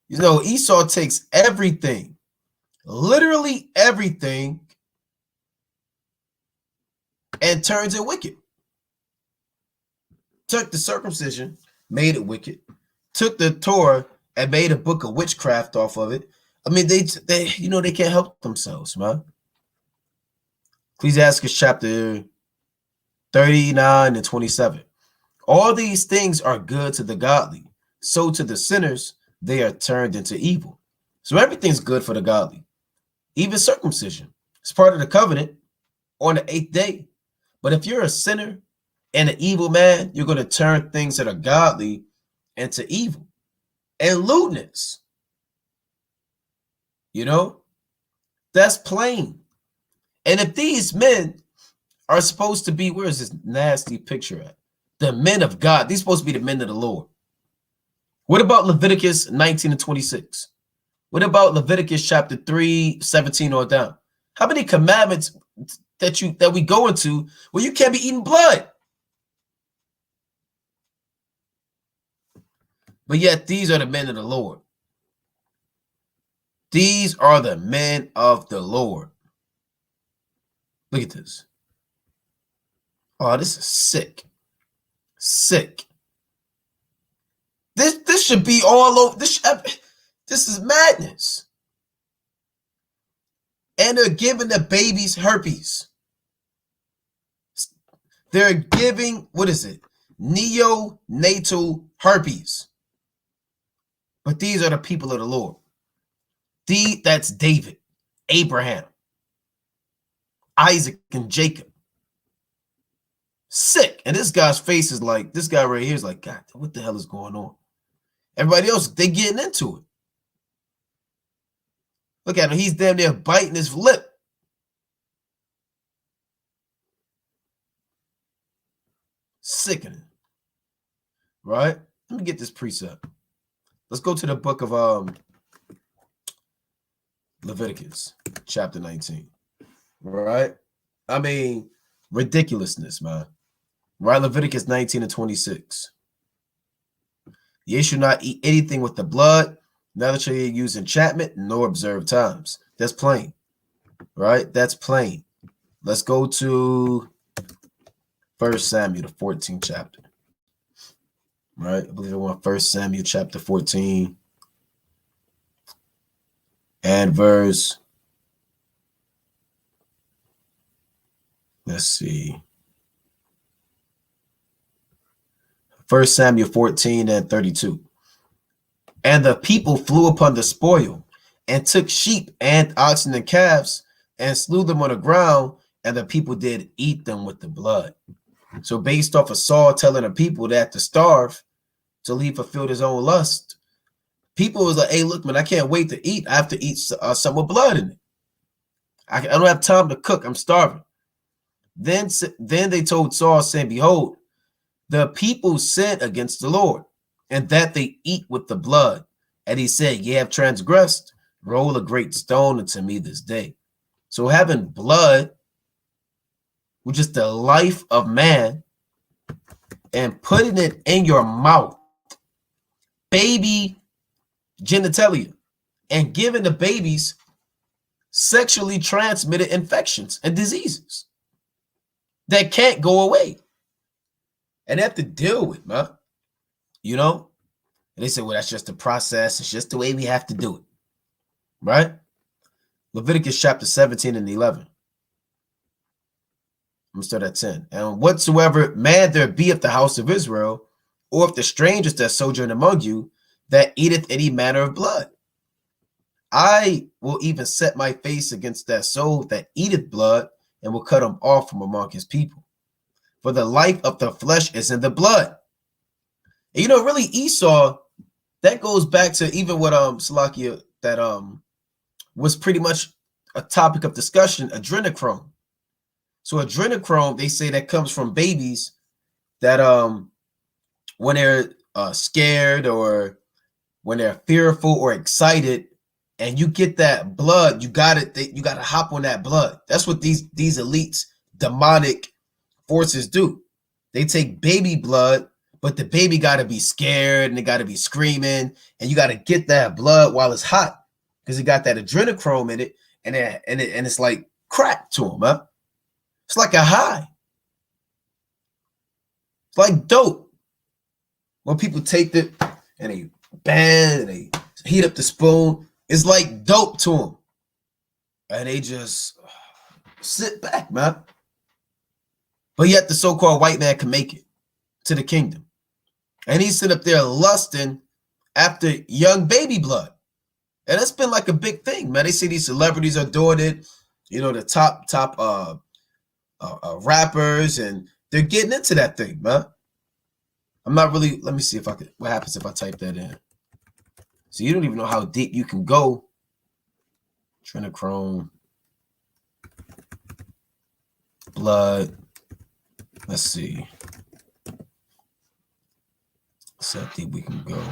You know, Esau takes everything, literally everything, and turns it wicked. Took the circumcision, made it wicked. Took the Torah and made a book of witchcraft off of it. I mean, they can't help themselves, man. Ecclesiastes chapter 39 and 27. All these things are good to the godly. So to the sinners, they are turned into evil. So everything's good for the godly. Even circumcision. It's part of the covenant on the 8th day. But if you're a sinner and an evil man, you're going to turn things that are godly into evil and lewdness. You know, that's plain. And if these men are supposed to be, where is this nasty picture at? The men of God. These are supposed to be the men of the Lord. What about Leviticus 19 and 26? What about Leviticus chapter 3, 17 or down? How many commandments that we go into where you can't be eating blood? But yet these are the men of the Lord. These are the men of the Lord. Look at this. Oh, this is sick. Sick. This should be all over. This is madness. And they're giving the babies herpes. They're giving, what is it? Neonatal herpes. But these are the people of the Lord. That's David, Abraham, Isaac, and Jacob. Sick. And this guy's face is like, this guy right here is like, God, what the hell is going on? Everybody else, they getting into it. Look at him. He's damn near biting his lip. Sickening. Right? Let me get this precept. Let's go to the book of Leviticus, chapter 19. Right? I mean, ridiculousness, man. Right? Leviticus 19 and 26. Ye shall not eat anything with the blood, neither shall ye use enchantment, nor observe times. That's plain. Right? That's plain. Let's go to 1 Samuel, the 14th chapter. Right? I believe I want 1 Samuel chapter 14 and verse, let's see, 1 Samuel 14 and 32. And the people flew upon the spoil and took sheep and oxen and calves and slew them on the ground, and the people did eat them with the blood. So based off of Saul telling the people that to starve till he fulfilled his own lust, people was like, hey, look, man, I can't wait to eat. I have to eat some with blood in it. I don't have time to cook. I'm starving. Then they told Saul, saying, behold, the people sinned against the Lord, and that they eat with the blood. And he said, ye have transgressed. Roll a great stone unto me this day. So having blood, which is the life of man, and putting it in your mouth, baby genitalia, and giving the babies sexually transmitted infections and diseases that can't go away. And they have to deal with, man. You know? And they say, well, that's just the process. It's just the way we have to do it. Right? Leviticus chapter 17 and 11. I'm going to start at 10. And whatsoever man there be of the house of Israel, or of the strangers that sojourn among you, that eateth any manner of blood, I will even set my face against that soul that eateth blood, and will cut him off from among his people. For the life of the flesh is in the blood. And you know, really, Esau, that goes back to even what Salakia, that was pretty much a topic of discussion, adrenochrome. So adrenochrome, they say that comes from babies that when they're scared or when they're fearful or excited, and you get that blood, you got to hop on that blood. That's what these elites, demonic forces do. They take baby blood, but the baby got to be scared and they got to be screaming, and you got to get that blood while it's hot because it got that adrenochrome in it, and it's like crack to them, huh? It's like a high. It's like dope. When people take it and they bang and they heat up the spoon, it's like dope to them. And they just sit back, man. But yet the so-called white man can make it to the kingdom. And he's sitting up there lusting after young baby blood. And that's been like a big thing, man. They say these celebrities are doing it. You know, the top rappers, and they're getting into that thing, man. I'm not really, let me see if I could, what happens if I type that in? So you don't even know how deep you can go. Adrenochrome, blood. Let's see. See how deep we can go.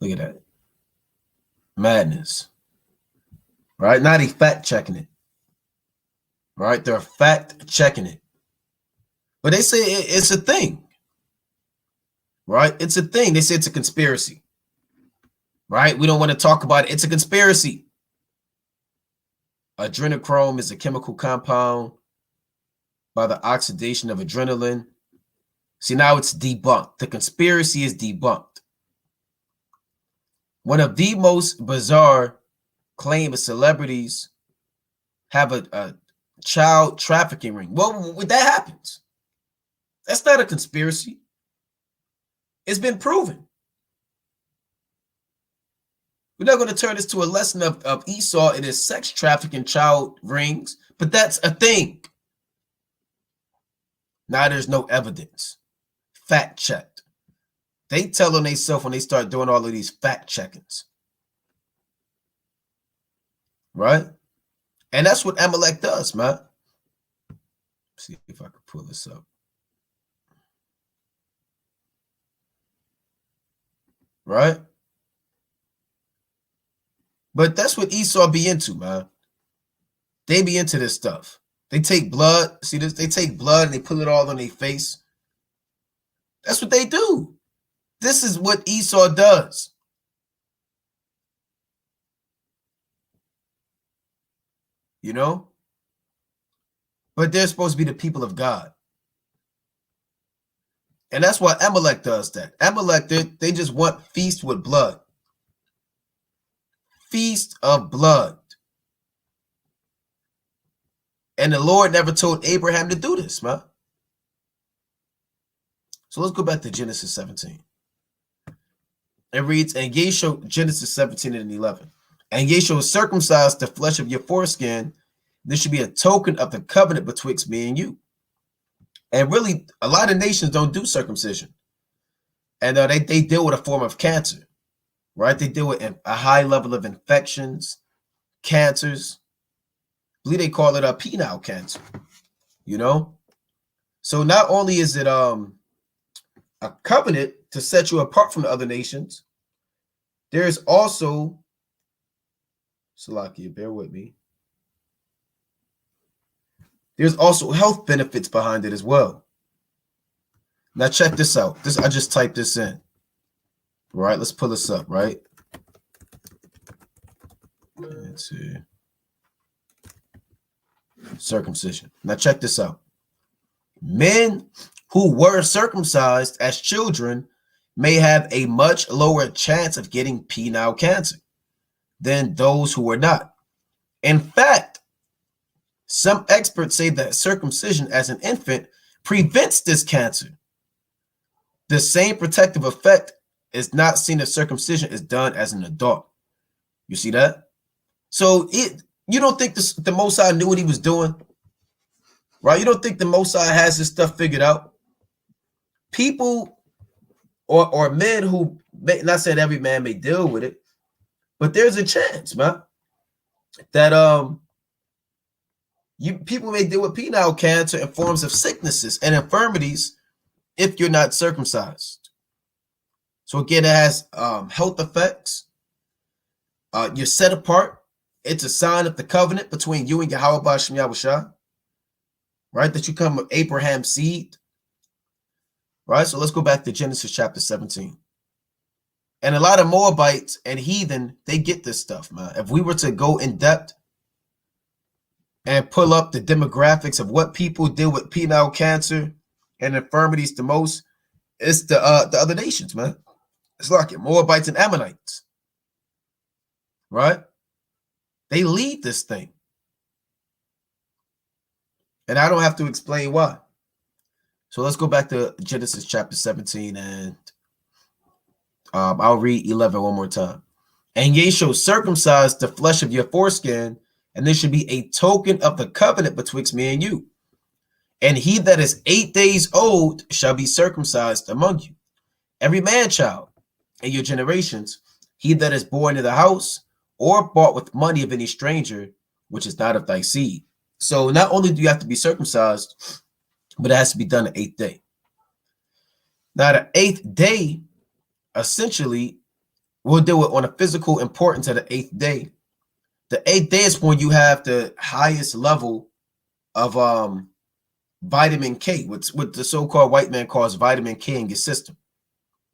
Look at that. Madness. Right? Now they fact checking it. Right? They're fact checking it. But they say it's a thing. Right? It's a thing. They say it's a conspiracy. Right? We don't want to talk about it. It's a conspiracy. Adrenochrome is a chemical compound by the oxidation of adrenaline. See, now it's debunked. The conspiracy is debunked. One of the most bizarre claims is celebrities have a child trafficking ring. Well, when that happens, that's not a conspiracy. It's been proven. We're not going to turn this to a lesson of Esau and his sex trafficking child rings, but that's a thing. Now there's no evidence. Fact checked. They tell on themselves when they start doing all of these fact checkings. Right? And that's what Amalek does, man. Let's see if I can pull this up. Right? But that's what Esau be into, man. They be into this stuff. They take blood. See this? They take blood and they put it all on their face. That's what they do. This is what Esau does. You know? But they're supposed to be the people of God. And that's why Amalek does that. Amalek, they just want feast with blood. Feast of blood. And the Lord never told Abraham to do this, man. So let's go back to Genesis 17. It reads, and ye shall, Genesis 17 and 11. And ye shall circumcise the flesh of your foreskin. This should be a token of the covenant betwixt me and you. And really, a lot of nations don't do circumcision. And they deal with a form of cancer, right? They deal with a high level of infections, cancers. I believe they call it a penile cancer, you know? So not only is it a covenant to set you apart from the other nations, there's also, Salakia, bear with me. There's also health benefits behind it as well. Now check this out. I just typed this in. Right, let's pull this up, right? Let's see. Circumcision. Now check this out. Men who were circumcised as children may have a much lower chance of getting penile cancer than those who were not. In fact, some experts say that circumcision as an infant prevents this cancer. The same protective effect is not seen if circumcision is done as an adult. You see that? So you don't think the Most High knew what he was doing? Right? You don't think the Most High has this stuff figured out? People or men who, not saying every man may deal with it, but there's a chance, man, that people may deal with penile cancer and forms of sicknesses and infirmities if you're not circumcised. So again, it has health effects. You're set apart. It's a sign of the covenant between you and Yahweh B'Shem Yahushua, right? That you come of Abraham's seed, right? So let's go back to Genesis chapter 17. And a lot of Moabites and heathen, they get this stuff, man. If we were to go in depth and pull up the demographics of what people deal with penile cancer and infirmities the most, it's the other nations, man. It's like it, Moabites and Ammonites, right? They lead this thing. And I don't have to explain why. So let's go back to Genesis chapter 17 and I'll read 11 one more time. And ye shall circumcise the flesh of your foreskin, and this should be a token of the covenant betwixt me and you. And he that is 8 days old shall be circumcised among you, every man child in your generations, he that is born in the house or bought with money of any stranger, which is not of thy seed. So not only do you have to be circumcised, but it has to be done the 8th day. Now the 8th day, essentially, we'll deal with on a physical importance of the 8th day. The 8th day is when you have the highest level of vitamin K, what the so-called white man calls vitamin K in your system.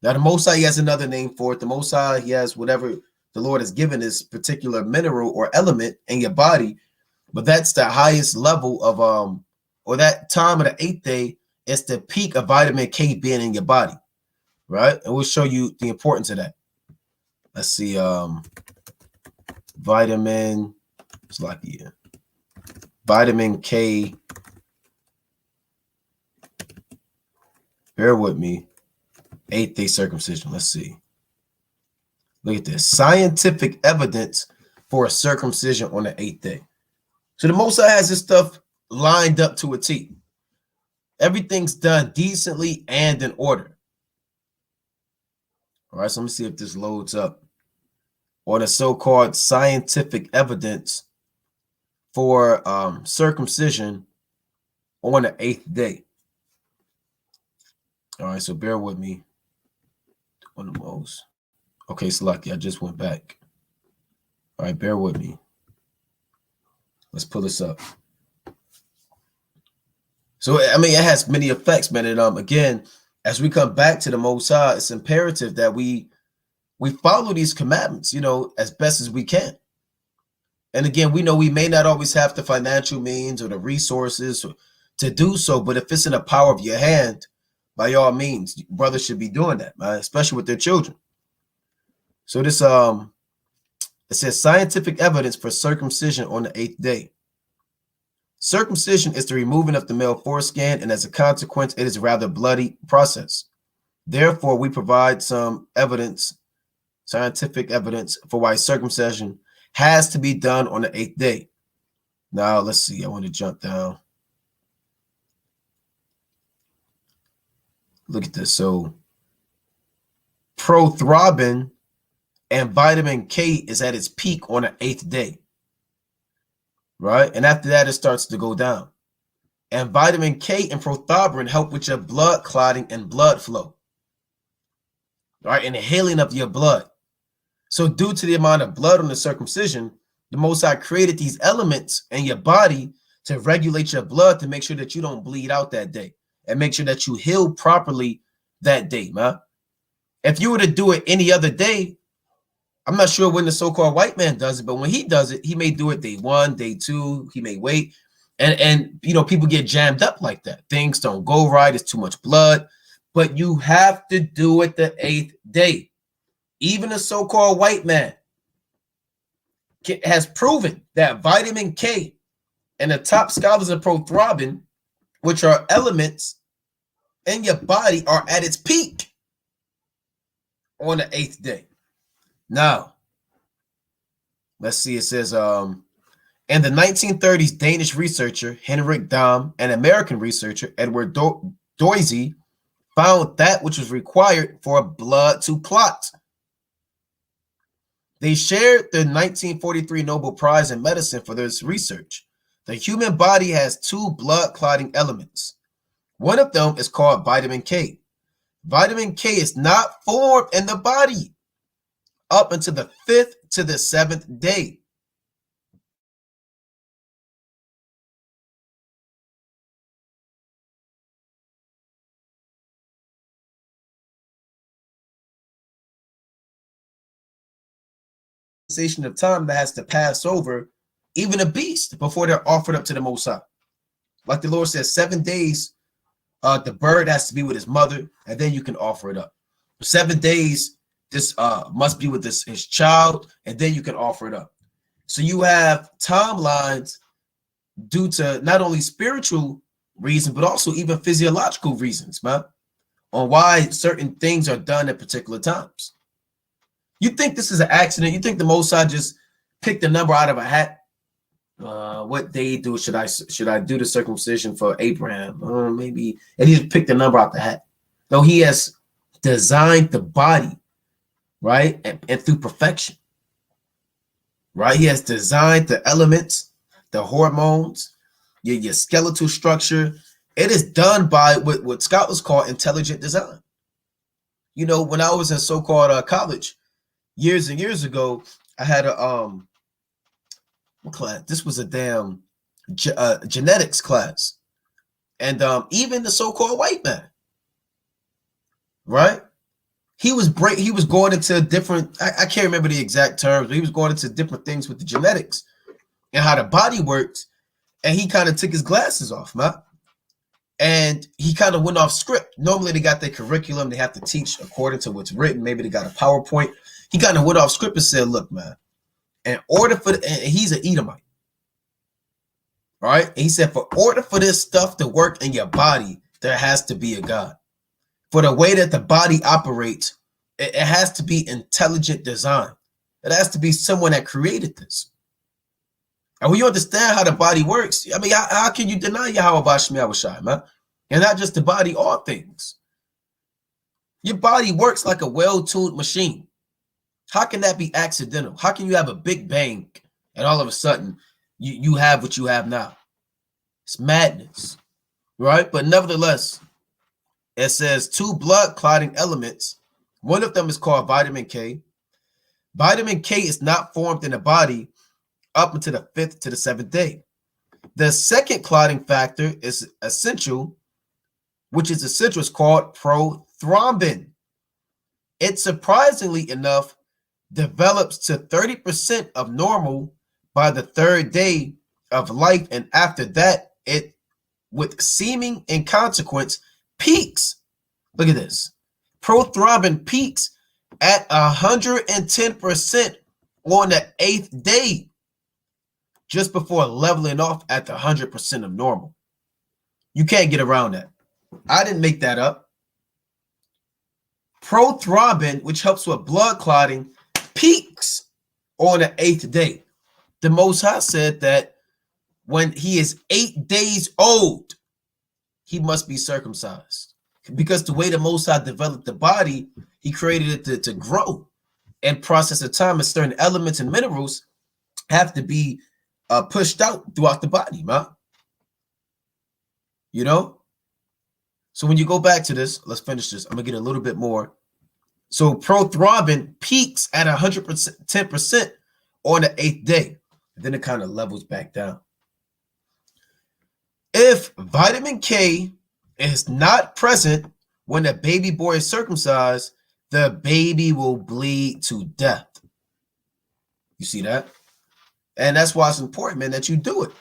Now the Most High, he has another name for it. The Most High, he has whatever the Lord has given this particular mineral or element in your body, but that's the highest level of or that time of the 8th day is the peak of vitamin K being in your body, right? And we'll show you the importance of that. Let's see, vitamin K. Bear with me. 8th day circumcision. Let's see. Look at this. Scientific evidence for a circumcision on the 8th day. So the Most High has this stuff lined up to a T. Everything's done decently and in order. All right, so let me see if this loads up on the so-called scientific evidence for circumcision on the 8th day. All right, so bear with me on the most. Okay, so lucky, I just went back. All right, bear with me. Let's pull this up. So, I mean, it has many effects, man. And again, as we come back to the Most High, it's imperative that we follow these commandments, you know, as best as we can. And again, we know we may not always have the financial means or the resources to do so, but if it's in the power of your hand, by all means, brothers should be doing that, man, especially with their children. So this it says scientific evidence for circumcision on the 8th day. Circumcision is the removing of the male foreskin, and as a consequence, it is a rather bloody process. Therefore, we provide some evidence, scientific evidence, for why circumcision has to be done on the 8th day. Now, let's see. I want to jump down. Look at this. So, prothrombin and vitamin K is at its peak on the 8th day. Right? And after that, it starts to go down. And vitamin K and prothrombin help with your blood clotting and blood flow. Right? And the healing of your blood. So due to the amount of blood on the circumcision, the Most High created these elements in your body to regulate your blood to make sure that you don't bleed out that day and make sure that you heal properly that day, man. If you were to do it any other day, I'm not sure when the so-called white man does it, but when he does it, he may do it day 1, day 2. He may wait. And you know, people get jammed up like that. Things don't go right. It's too much blood. But you have to do it the 8th day. Even a so-called white man has proven that vitamin K and the top scholars of prothrombin, which are elements in your body, are at its peak on the 8th day. Now, let's see. It says, in the 1930s, Danish researcher Henrik Dam and American researcher Edward Doisy found that which was required for blood to clot. They shared the 1943 Nobel Prize in Medicine for this research. The human body has 2 blood clotting elements. One of them is called vitamin K. Vitamin K is not formed in the body up until the 5th to the 7th day. Of time that has to pass over even a beast before they're offered up to the Most High. Like the Lord says, 7 days, the bird has to be with his mother, and then you can offer it up. 7 days, this must be with his child, and then you can offer it up. So you have timelines due to not only spiritual reasons, but also even physiological reasons, man, on why certain things are done at particular times. You think this is an accident? You think the Most High just picked a number out of a hat? What day do should I do the circumcision for Abraham? Maybe, and he just picked a number out the hat. No, he has designed the body, right, and through perfection, right. He has designed the elements, the hormones, your skeletal structure. It is done by what scholars call intelligent design. You know, when I was in so-called college, years and years ago, I had a what class? This was a damn genetics class, and even the so-called white man, right? He was going into different. I can't remember the exact terms, but he was going into different things with the genetics and how the body works. And he kind of took his glasses off, man. And he kind of went off script. Normally they got their curriculum. They have to teach according to what's written. Maybe they got a PowerPoint. He kind of went off script and said, look, man, in order for and he's an Edomite. All right. And he said, for order for this stuff to work in your body, there has to be a God. For the way that the body operates, it has to be intelligent design. It has to be someone that created this. And when you understand how the body works, I mean, how can you deny Yahweh Bashmi Awashai, man? And not just the body, all things. Your body works like a well-tuned machine. How can that be accidental? How can you have a big bang and all of a sudden you have what you have now? It's madness, right? But nevertheless, it says 2 blood clotting elements. One of them is called vitamin K. Vitamin K is not formed in the body up until the 5th to the 7th day. The second clotting factor is essential, which is essential, is called prothrombin. It surprisingly enough develops to 30% of normal by the 3rd day of life, and after that, it, with seeming inconsequence, peaks. Look at this. Prothrombin peaks at 110% on the 8th day, just before leveling off at the 100% of normal. You can't get around that. I didn't make that up. Prothrombin, which helps with blood clotting, peaks on the 8th day. The Most High said that when he is 8 days old, he must be circumcised. Because the way the Most High developed the body, he created it to grow and process of time, and certain elements and minerals have to be pushed out throughout the body, man. You know? So when you go back to this, let's finish this. I'm going to get a little bit more. So prothrombin peaks at 110% on the 8th day. And then it kind of levels back down. If vitamin K is not present when the baby boy is circumcised, the baby will bleed to death. You see that? And that's why it's important, man, that you do it.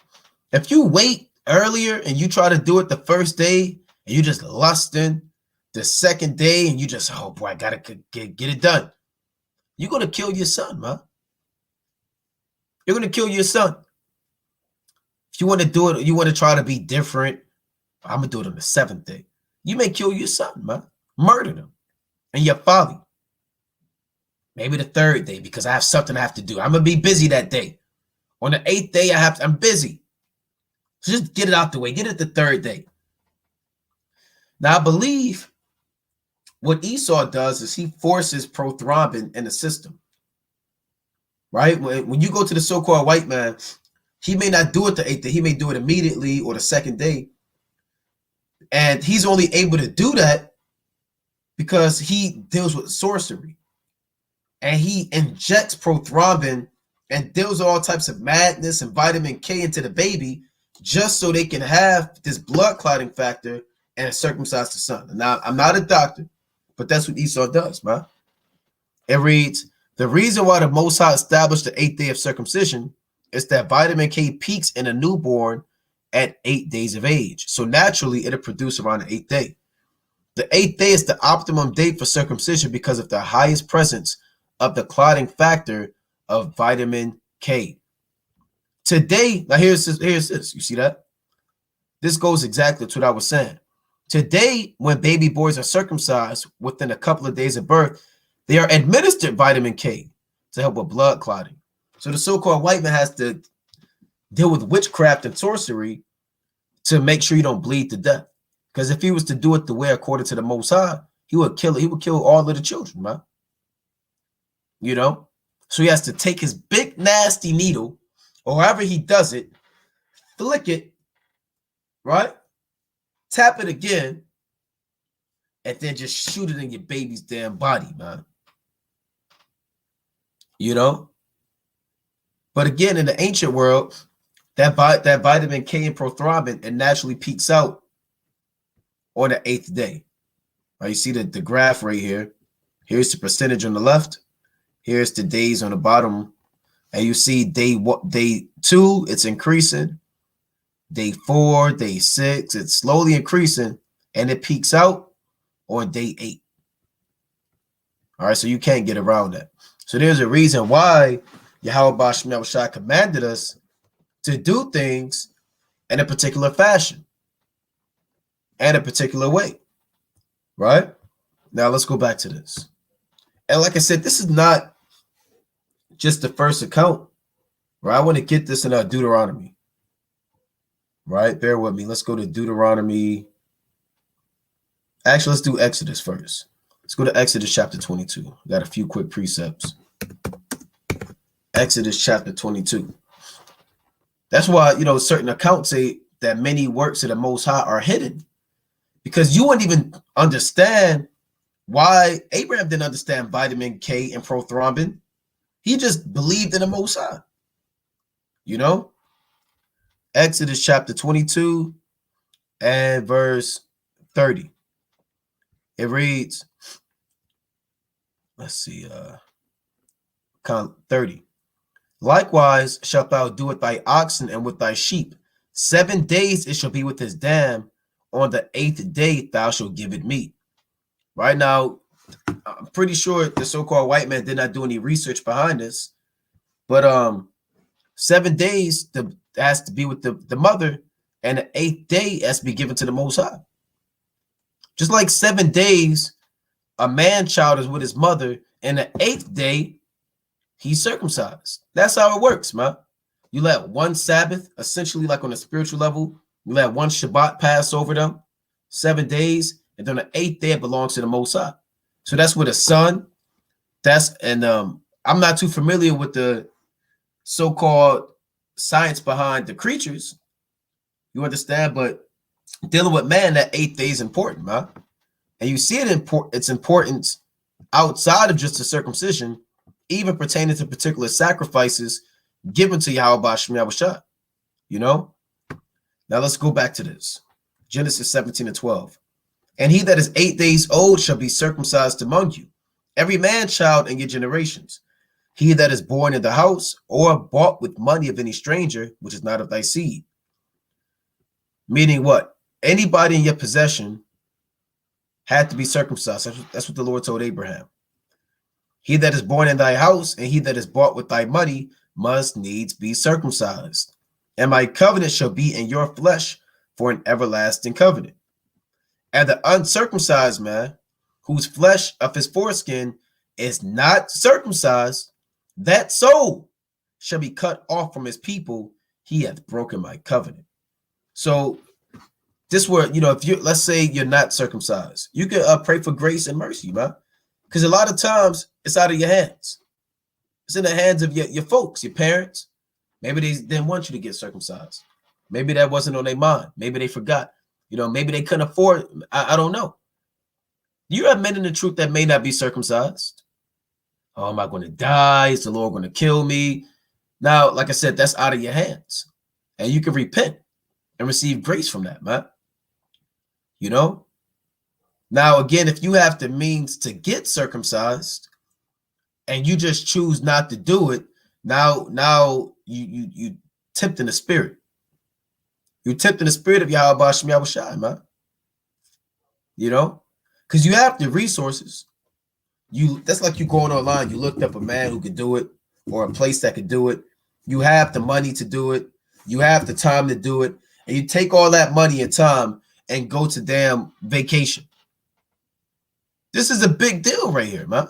If you wait earlier and you try to do it the first day and you just lusting, the second day and you just, oh boy, I gotta get it done, you're gonna kill your son, man. You're gonna kill your son. If you want to do it, you want to try to be different, I'm gonna do it on the 7th day. You may kill your son, man. Murder them and your father. Maybe the 3rd day because I have something I have to do. I'm gonna be busy that day. On the 8th day, I'm busy. So just get it out the way. Get it the 3rd day. Now, I believe what Esau does is he forces prothrombin in the system. Right? When you go to the so-called white man, he may not do it the 8th day. He may do it immediately or the 2nd day. And he's only able to do that because he deals with sorcery. And he injects prothrombin and deals all types of madness and vitamin K into the baby just so they can have this blood clotting factor and circumcise the son. Now, I'm not a doctor, but that's what Esau does, man. It reads, the reason why the Most High established the 8th day of circumcision is that vitamin K peaks in a newborn at 8 days of age. So naturally, it'll produce around the 8th day. The 8th day is the optimum date for circumcision because of the highest presence of the clotting factor of vitamin K. Today, now here's this. You see that? This goes exactly to what I was saying. Today, when baby boys are circumcised within a couple of days of birth, they are administered vitamin K to help with blood clotting. So the so-called white man has to deal with witchcraft and sorcery to make sure you don't bleed to death. Because if he was to do it the way according to the Most High, he would kill all of the children, man. You know? So he has to take his big nasty needle, or however he does it, flick it, right? Tap it again, and then just shoot it in your baby's damn body, man. You know? But again, in the ancient world, that vitamin K and prothrombin, it naturally peaks out on the 8th day. Right, you see the graph right here. Here's the percentage on the left. Here's the days on the bottom. And you see day 2, it's increasing. day 4, day 6. It's slowly increasing, and it peaks out on day 8. All right, so you can't get around that. So there's a reason why Yahweh Ba'ashem Yahushua commanded us to do things in a particular fashion and a particular way, right? Now let's go back to this. And like I said, this is not just the first account, right? I want to get this in Deuteronomy, right? Bear with me. Let's go to Deuteronomy. Actually, let's do Exodus first. Let's go to Exodus chapter 22. Got a few quick precepts. Exodus chapter 22. That's why, certain accounts say that many works of the Most High are hidden, because you wouldn't even understand why Abraham didn't understand vitamin K and prothrombin. He just believed in the Most High. Exodus chapter 22 and verse 30. It reads, let's see, 30. Likewise shalt thou do with thy oxen and with thy sheep. 7 days it shall be with his dam. On the 8th day thou shalt give it meat. Right now, I'm pretty sure the so-called white man did not do any research behind this, but 7 days has to be with the mother, and the 8th day has to be given to the Most High. Just like 7 days, a man child is with his mother, and the 8th day, he's circumcised. That's how it works, man. You let one Sabbath, essentially like on a spiritual level, you let one Shabbat pass over them, 7 days, and then the 8th day it belongs to the Most High. So that's with a son. I'm not too familiar with the so-called science behind the creatures. You understand? But dealing with man, that 8th day is important, man. And you see its importance outside of just the circumcision, even pertaining to particular sacrifices given to Yahweh Ba'ashem Yahushua. Now let's go back to this. Genesis 17 and 12. And he that is 8 days old shall be circumcised among you, every man child in your generations. He that is born in the house or bought with money of any stranger, which is not of thy seed. Meaning what? Anybody in your possession had to be circumcised. That's what the Lord told Abraham. He that is born in thy house and he that is bought with thy money must needs be circumcised. And my covenant shall be in your flesh for an everlasting covenant. And the uncircumcised man, whose flesh of his foreskin is not circumcised, that soul shall be cut off from his people. He hath broken my covenant. So this word, if let's say you're not circumcised, you can pray for grace and mercy, man. Because a lot of times it's out of your hands. It's in the hands of your folks, your parents. Maybe they didn't want you to get circumcised. Maybe that wasn't on their mind. Maybe they forgot. Maybe they couldn't afford it. I don't know. You have men in the truth that may not be circumcised. Oh, am I going to die? Is the Lord going to kill me? Now, like I said, that's out of your hands. And you can repent and receive grace from that, man. Now, again, if you have the means to get circumcised and you just choose not to do it, now you tempt in the spirit. You tempt in the spirit of Yahweh Ba'ashem Yahushua, man. Because you have the resources. That's like you going online, you looked up a man who could do it or a place that could do it. You have the money to do it. You have the time to do it. And you take all that money and time and go to damn vacation. This is a big deal right here, man.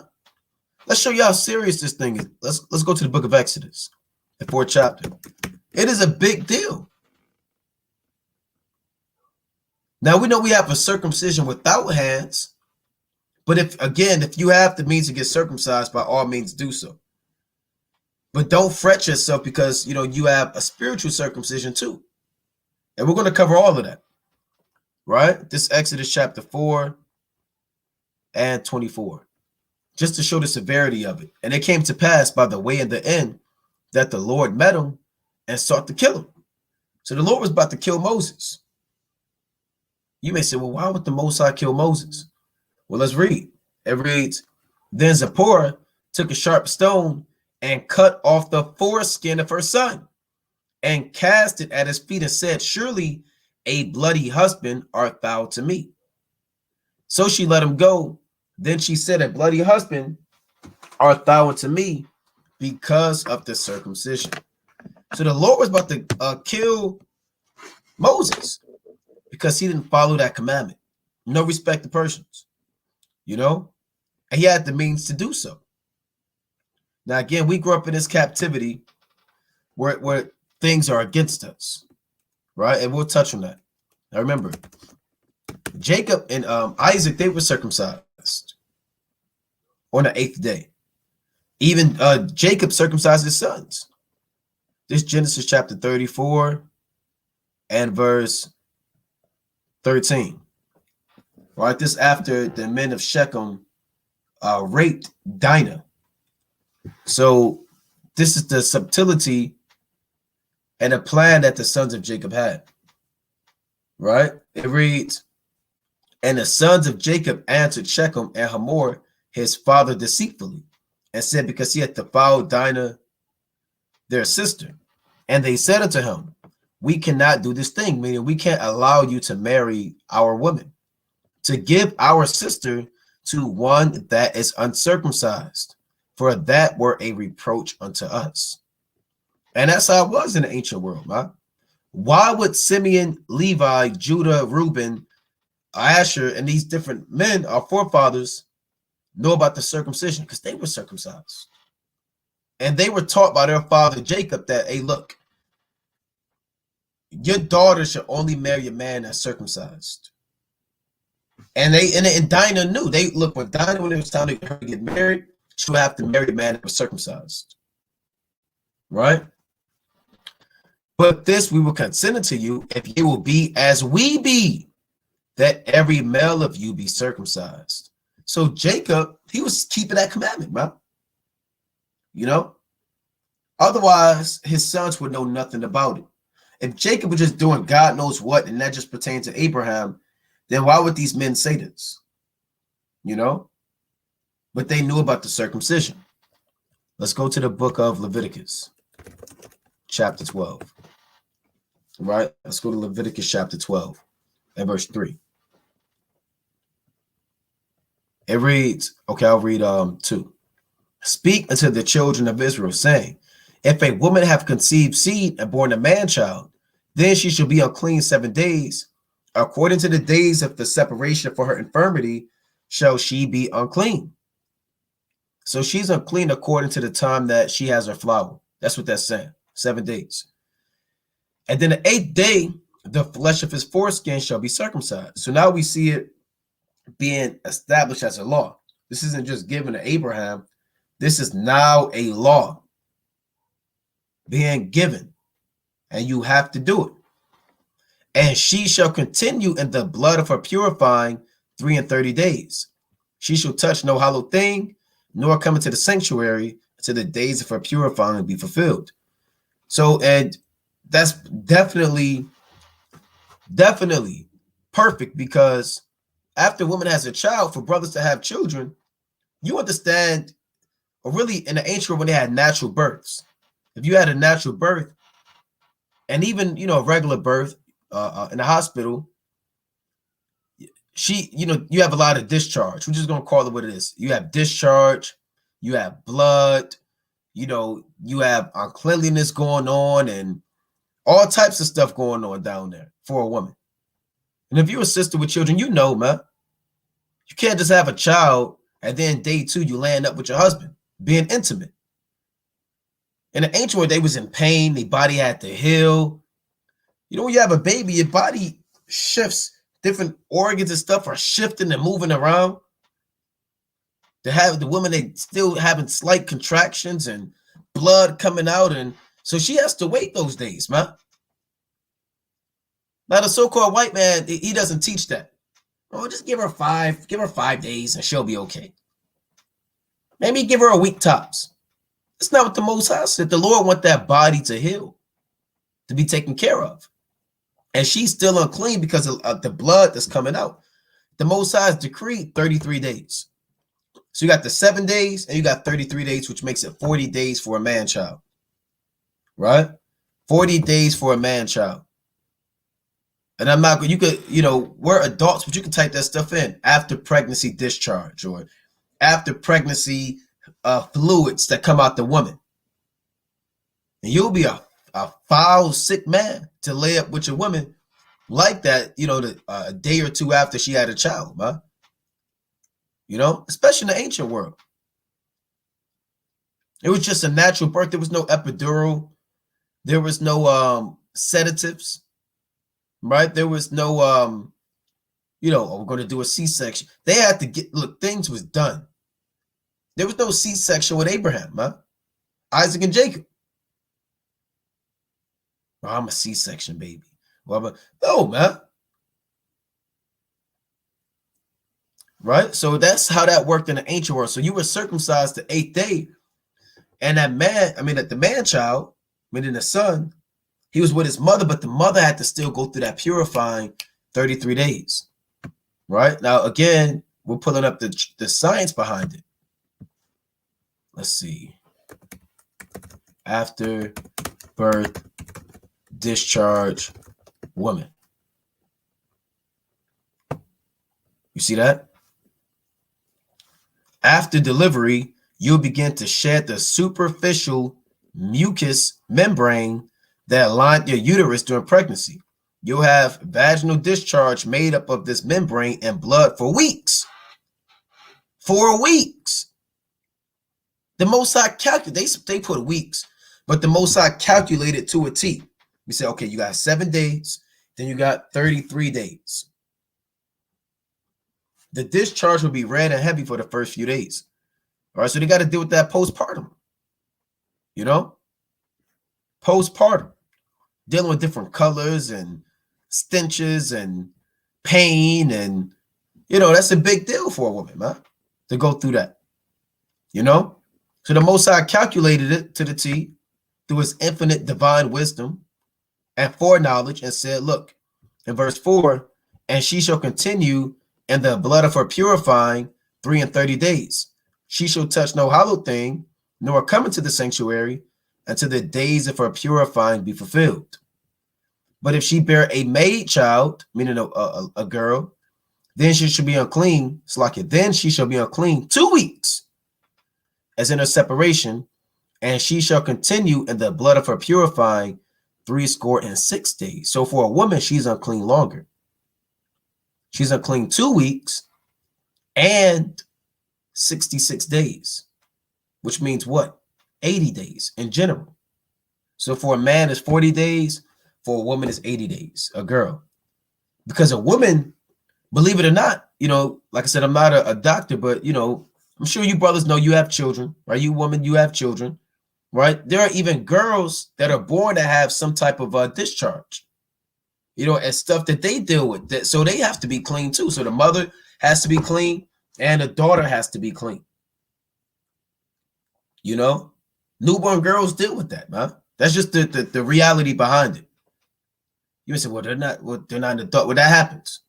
Let's show you how serious this thing is. Let's go to the book of Exodus, the 4th chapter. It is a big deal. Now we know we have a circumcision without hands, but if you have the means to get circumcised, by all means do so. But don't fret yourself because you have a spiritual circumcision too. And we're going to cover all of that. Right? This Exodus chapter 4 and 24. Just to show the severity of it. And it came to pass by the way and the end that the Lord met him and sought to kill him. So the Lord was about to kill Moses. You may say, well, why would the Most High kill Moses? Well, let's read. It reads, then Zipporah took a sharp stone and cut off the foreskin of her son and cast it at his feet and said, surely a bloody husband art thou to me. So she let him go. Then she said, a bloody husband art thou unto me because of the circumcision. So the Lord was about to kill Moses because he didn't follow that commandment. No respect to persons, and he had the means to do so. Now, again, we grew up in this captivity where things are against us, right? And we'll touch on that. Now, remember, Jacob and Isaac, they were circumcised on the 8th day. Even Jacob circumcised his sons. This Genesis chapter 34 and verse 13. Right, this after the men of Shechem raped Dinah. So this is the subtlety and a plan that the sons of Jacob had. Right? It reads, and the sons of Jacob answered Shechem and Hamor, his father, deceitfully, and said, because he had defiled Dinah, their sister. And they said unto him, we cannot do this thing, meaning we can't allow you to marry our woman, to give our sister to one that is uncircumcised, for that were a reproach unto us. And that's how it was in the ancient world, man. Why would Simeon, Levi, Judah, Reuben, Asher, and these different men, our forefathers, know about the circumcision? Because they were circumcised. And they were taught by their father Jacob that, hey, look, your daughter should only marry a man that's circumcised. And Dinah knew. When it was time to get married, she would have to marry a man that was circumcised. Right? But this we will consent to you if you will be as we be, that every male of you be circumcised. So Jacob, he was keeping that commandment, man. Otherwise, his sons would know nothing about it. If Jacob was just doing God knows what, and that just pertained to Abraham, then why would these men say this? But they knew about the circumcision. Let's go to the book of Leviticus, chapter 12. Right? Let's go to Leviticus chapter 12 and verse 3. It reads, okay, I'll read 2. Speak unto the children of Israel, saying, if a woman have conceived seed and born a man child, then she shall be unclean 7 days. According to the days of the separation for her infirmity, shall she be unclean. So she's unclean according to the time that she has her flower. That's what that's saying. 7 days. And then the 8th day, the flesh of his foreskin shall be circumcised. So now we see it being established as a law. This isn't just given to Abraham. This is now a law being given, and you have to do it. And she shall continue in the blood of her purifying 33 days. She shall touch no hallowed thing, nor come into the sanctuary until the days of her purifying be fulfilled. So, and that's definitely perfect, because after a woman has a child, for brothers to have children, you understand, or really in the ancient world when they had natural births, if you had a natural birth, and even, a regular birth in the hospital, you have a lot of discharge. We're just going to call it what it is. You have discharge, you have blood, you have uncleanliness going on, and all types of stuff going on down there for a woman. And if you're a sister with children, man, you can't just have a child and then day 2 you land up with your husband, being intimate. In the ancient world, they was in pain. Their body had to heal. When you have a baby, your body shifts. Different organs and stuff are shifting and moving around. To have the woman, they still having slight contractions and blood coming out. And so she has to wait those days, man. Now, the so-called white man, he doesn't teach that. Oh, just give her 5 days and she'll be okay. Maybe give her a week tops. It's not what the Most High said. The Lord want that body to heal, to be taken care of. And she's still unclean because of the blood that's coming out. The Most High has decreed 33 days. So you got the 7 days and you got 33 days, which makes it 40 days for a man child. Right? 40 days for a man child. And I'm not going, you could, we're adults, but you can type that stuff in after pregnancy discharge or after pregnancy fluids that come out the woman. And you'll be a foul, sick man to lay up with your woman like that, a day or two after she had a child, man. Especially in the ancient world. It was just a natural birth. There was no epidural. There was no sedatives, right? There was no, we're going to do a C-section. They had to things was done. There was no C-section with Abraham, man. Isaac and Jacob. Oh, I'm a C-section baby. Well, no, man. Right? So that's how that worked in the ancient world. So you were circumcised the 8th day. And the man child, meaning the son, he was with his mother, but the mother had to still go through that purifying 33 days. Right? Now, again, we're pulling up the science behind it. Let's see. After birth, discharge, woman. You see that? After delivery, you'll begin to shed the superficial mucous membrane that lined your uterus during pregnancy. You'll have vaginal discharge made up of this membrane and blood for weeks. 4 weeks. The Most High calculated, they put weeks, but the Most High calculated to a T. We say, okay, you got 7 days, then you got 33 days. The discharge will be red and heavy for the first few days. All right, so they got to deal with that postpartum. Postpartum. Dealing with different colors and stenches and pain. And, that's a big deal for a woman, man, to go through that. So the Most High calculated it to the T through his infinite divine wisdom and foreknowledge and said, look, in verse 4, and she shall continue in the blood of her purifying 3 and 30 days. She shall touch no hollow thing, nor come into the sanctuary until the days of her purifying be fulfilled. But if she bear a maid child, meaning a girl, then she shall be unclean. Then she shall be unclean 2 weeks, as in her separation, and she shall continue in the blood of her purifying 66 days. So for a woman, she's unclean longer. She's unclean 2 weeks and 66 days, which means what? 80 days in general. So for a man, it's 40 days. For a woman, it's 80 days, a girl. Because a woman, believe it or not, like I said, I'm not a doctor, but, I'm sure you brothers know you have children, right? You women, you have children, right? There are even girls that are born to have some type of discharge, and stuff that they deal with. So they have to be clean too. So the mother has to be clean and the daughter has to be clean. Newborn girls deal with that, man. That's just the reality behind it. You may say, well, they're not an adult. Well, that happens.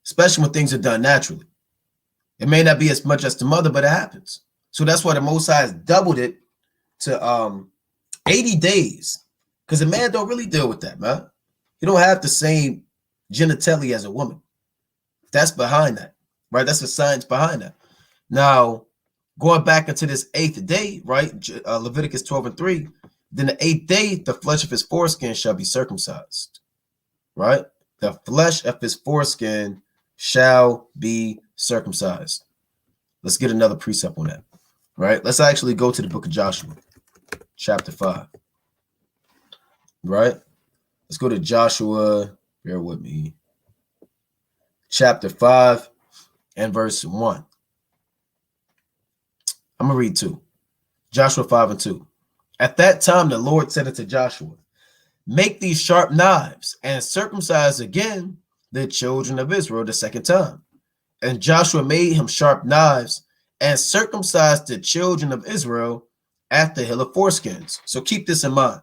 Especially when things are done naturally. It may not be as much as the mother, but it happens. So that's why the Most High has doubled it to 80 days. Because a man don't really deal with that, man. You don't have the same genitalia as a woman. That's behind that, right? That's the science behind that. Now, going back into this 8th day, right? Leviticus 12:3. Then the 8th day, the flesh of his foreskin shall be circumcised, right? The flesh of his foreskin shall be circumcised. Let's get another precept on that, right? Let's actually go to the book of Joshua, chapter 5, right? Let's go to Joshua, bear with me, chapter 5 and verse 1. I'm going to read 2. Joshua 5 and 2. At that time, the Lord said unto Joshua, make these sharp knives and circumcise again the children of Israel the second time. And Joshua made him sharp knives and circumcised the children of Israel at the hill of foreskins. So keep this in mind.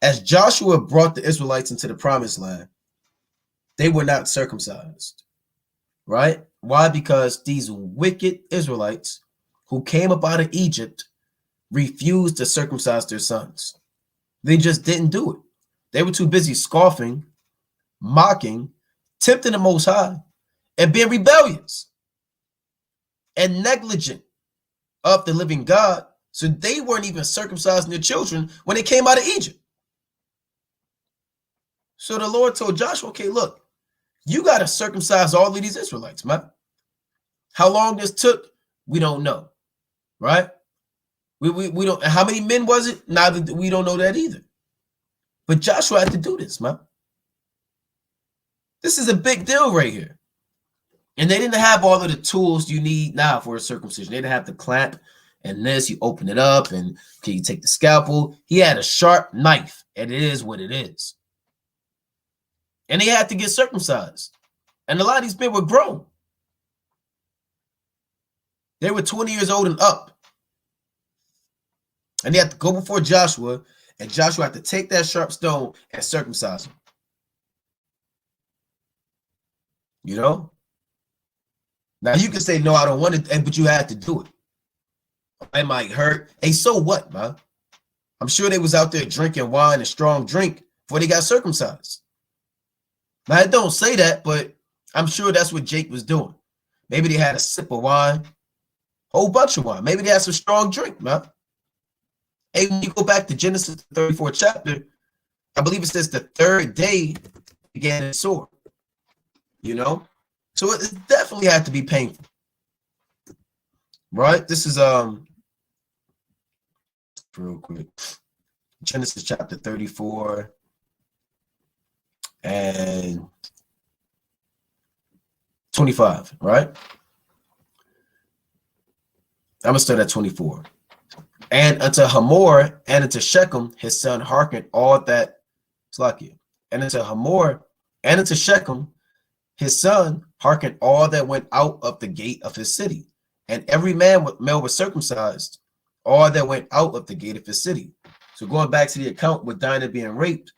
As Joshua brought the Israelites into the promised land, they were not circumcised, right? Why? Because these wicked Israelites who came up out of Egypt, refused to circumcise their sons. They just didn't do it. They were too busy scoffing, mocking, tempting the Most High, and being rebellious and negligent of the living God. So they weren't even circumcising their children when they came out of Egypt. So the Lord told Joshua, okay, look, you got to circumcise all of these Israelites, man. How long this took, we don't know, right? We don't. How many men was it? Neither we don't know that either. But Joshua had to do this, man. This is a big deal right here. And they didn't have all of the tools you need now for a circumcision. They didn't have the clamp and this. You open it up and okay, you take the scalpel. He had a sharp knife, and it is what it is. And he had to get circumcised. And a lot of these men were grown. They were 20 years old and up. And they had to go before Joshua, and Joshua had to take that sharp stone and circumcise him. You know? Now you can say, no, I don't want it, but you had to do it. It might hurt. Hey, so what, man? I'm sure they was out there drinking wine and strong drink before they got circumcised. Now, I don't say that, but I'm sure that's what Jake was doing. Maybe they had a sip of wine, whole bunch of wine. Maybe they had some strong drink, man. Hey, when you go back to Genesis 34 chapter, I believe it says the third day began to soar. You know? So it definitely had to be painful. Right? This is real quick. Genesis chapter 34 and 25, right? I'm gonna start at 24. And unto Hamor and unto Shechem his son hearkened all that Slakia. And unto Hamor and unto Shechem his son hearkened all that went out of the gate of his city. And every male was circumcised, all that went out of the gate of his city. So going back to the account with Dinah being raped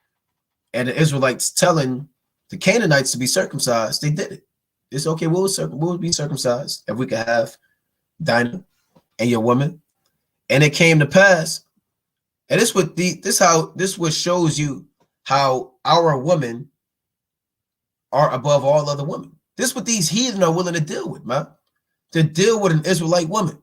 and the Israelites telling the Canaanites to be circumcised, they did it. It's okay, we'll be circumcised if we could have Dinah and your woman. And it came to pass, and this what shows you how our women are above all other women. This is what these heathen are willing to deal with, man. To deal with an Israelite woman.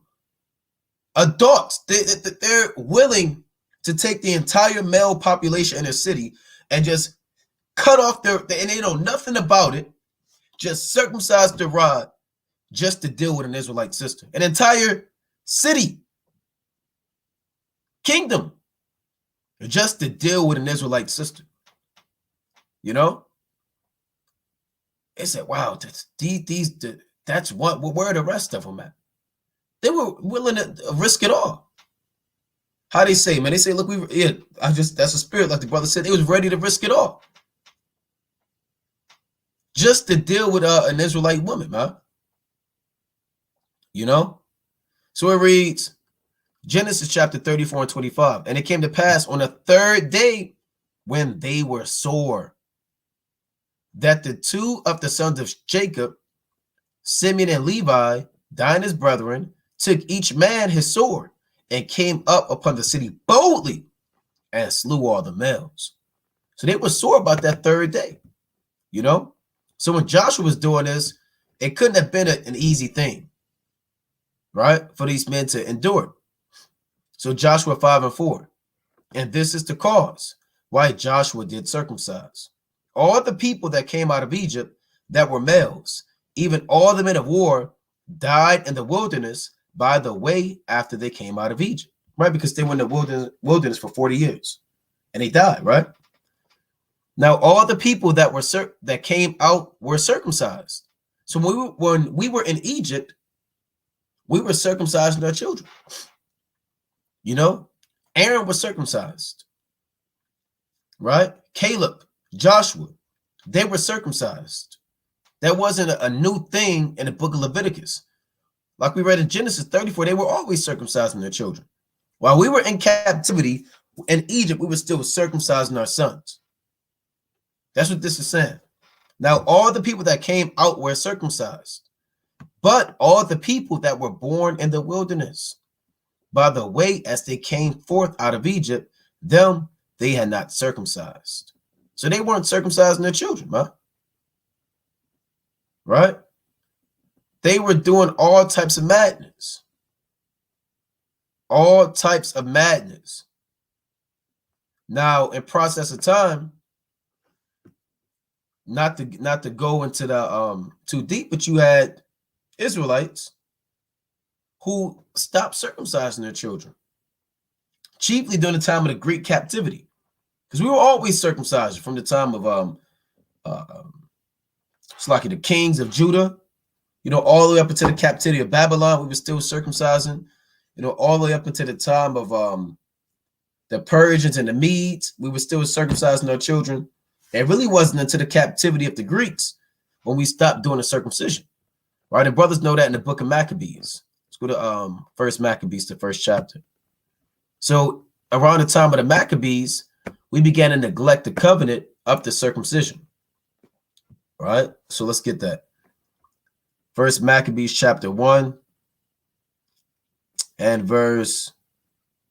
Adults, they're willing to take the entire male population in their city and just cut off and they know nothing about it, just circumcise the rod just to deal with an Israelite sister. An entire city, kingdom, just to deal with an Israelite sister. You know? They said, wow, that's what, where are the rest of them at? They were willing to risk it all. How they say, man? They say, look, that's a spirit, like the brother said. They was ready to risk it all. Just to deal with an Israelite woman, man. You know? So it reads, Genesis chapter 34 and 25. And it came to pass on the third day when they were sore, that the two of the sons of Jacob, Simeon and Levi, Dinah's brethren, took each man his sword and came up upon the city boldly and slew all the males. So they were sore about that third day, you know? So when Joshua was doing this, it couldn't have been an easy thing, right? For these men to endure. So Joshua 5 and 4. And this is the cause why Joshua did circumcise all the people that came out of Egypt that were males, even all the men of war, died in the wilderness by the way after they came out of Egypt, right? Because they were in the wilderness for 40 years and they died, right? Now, all the people that came out were circumcised. So when we were in Egypt, we were circumcising our children. You know, Aaron was circumcised, right? Caleb, Joshua, they were circumcised. That wasn't a new thing in the book of Leviticus. Like we read in Genesis 34, they were always circumcising their children. While we were in captivity in Egypt, we were still circumcising our sons. That's what this is saying. Now, all the people that came out were circumcised, but all the people that were born in the wilderness, by the way as they came forth out of Egypt, them they had not circumcised. So they weren't circumcising their children, man. Right? They were doing all types of madness. All types of madness. Now, in process of time, not to go into the too deep, but you had Israelites who stopped circumcising their children, chiefly during the time of the Greek captivity, because we were always circumcised from the time of it's like the kings of Judah, all the way up into the captivity of Babylon. We were still circumcising, all the way up into the time of the Persians and the Medes. We were still circumcising our children. It really wasn't until the captivity of the Greeks when we stopped doing the circumcision, right? And brothers know that in the book of Maccabees. Let's go to First Maccabees, the first chapter. So around the time of the Maccabees, we began to neglect the covenant of the circumcision, right? So let's get that. First Maccabees chapter 1 and verse, I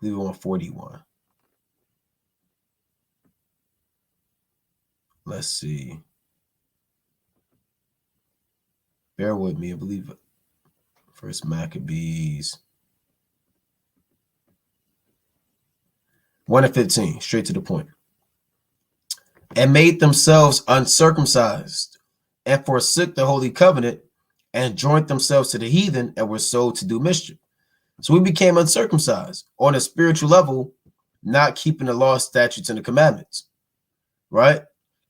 believe 141. Let's see. Bear with me. I believe First Maccabees 1 and 15, straight to the point. And made themselves uncircumcised, and forsook the holy covenant, and joined themselves to the heathen, and were sold to do mischief. So we became uncircumcised on a spiritual level, not keeping the law, statutes, and the commandments, right?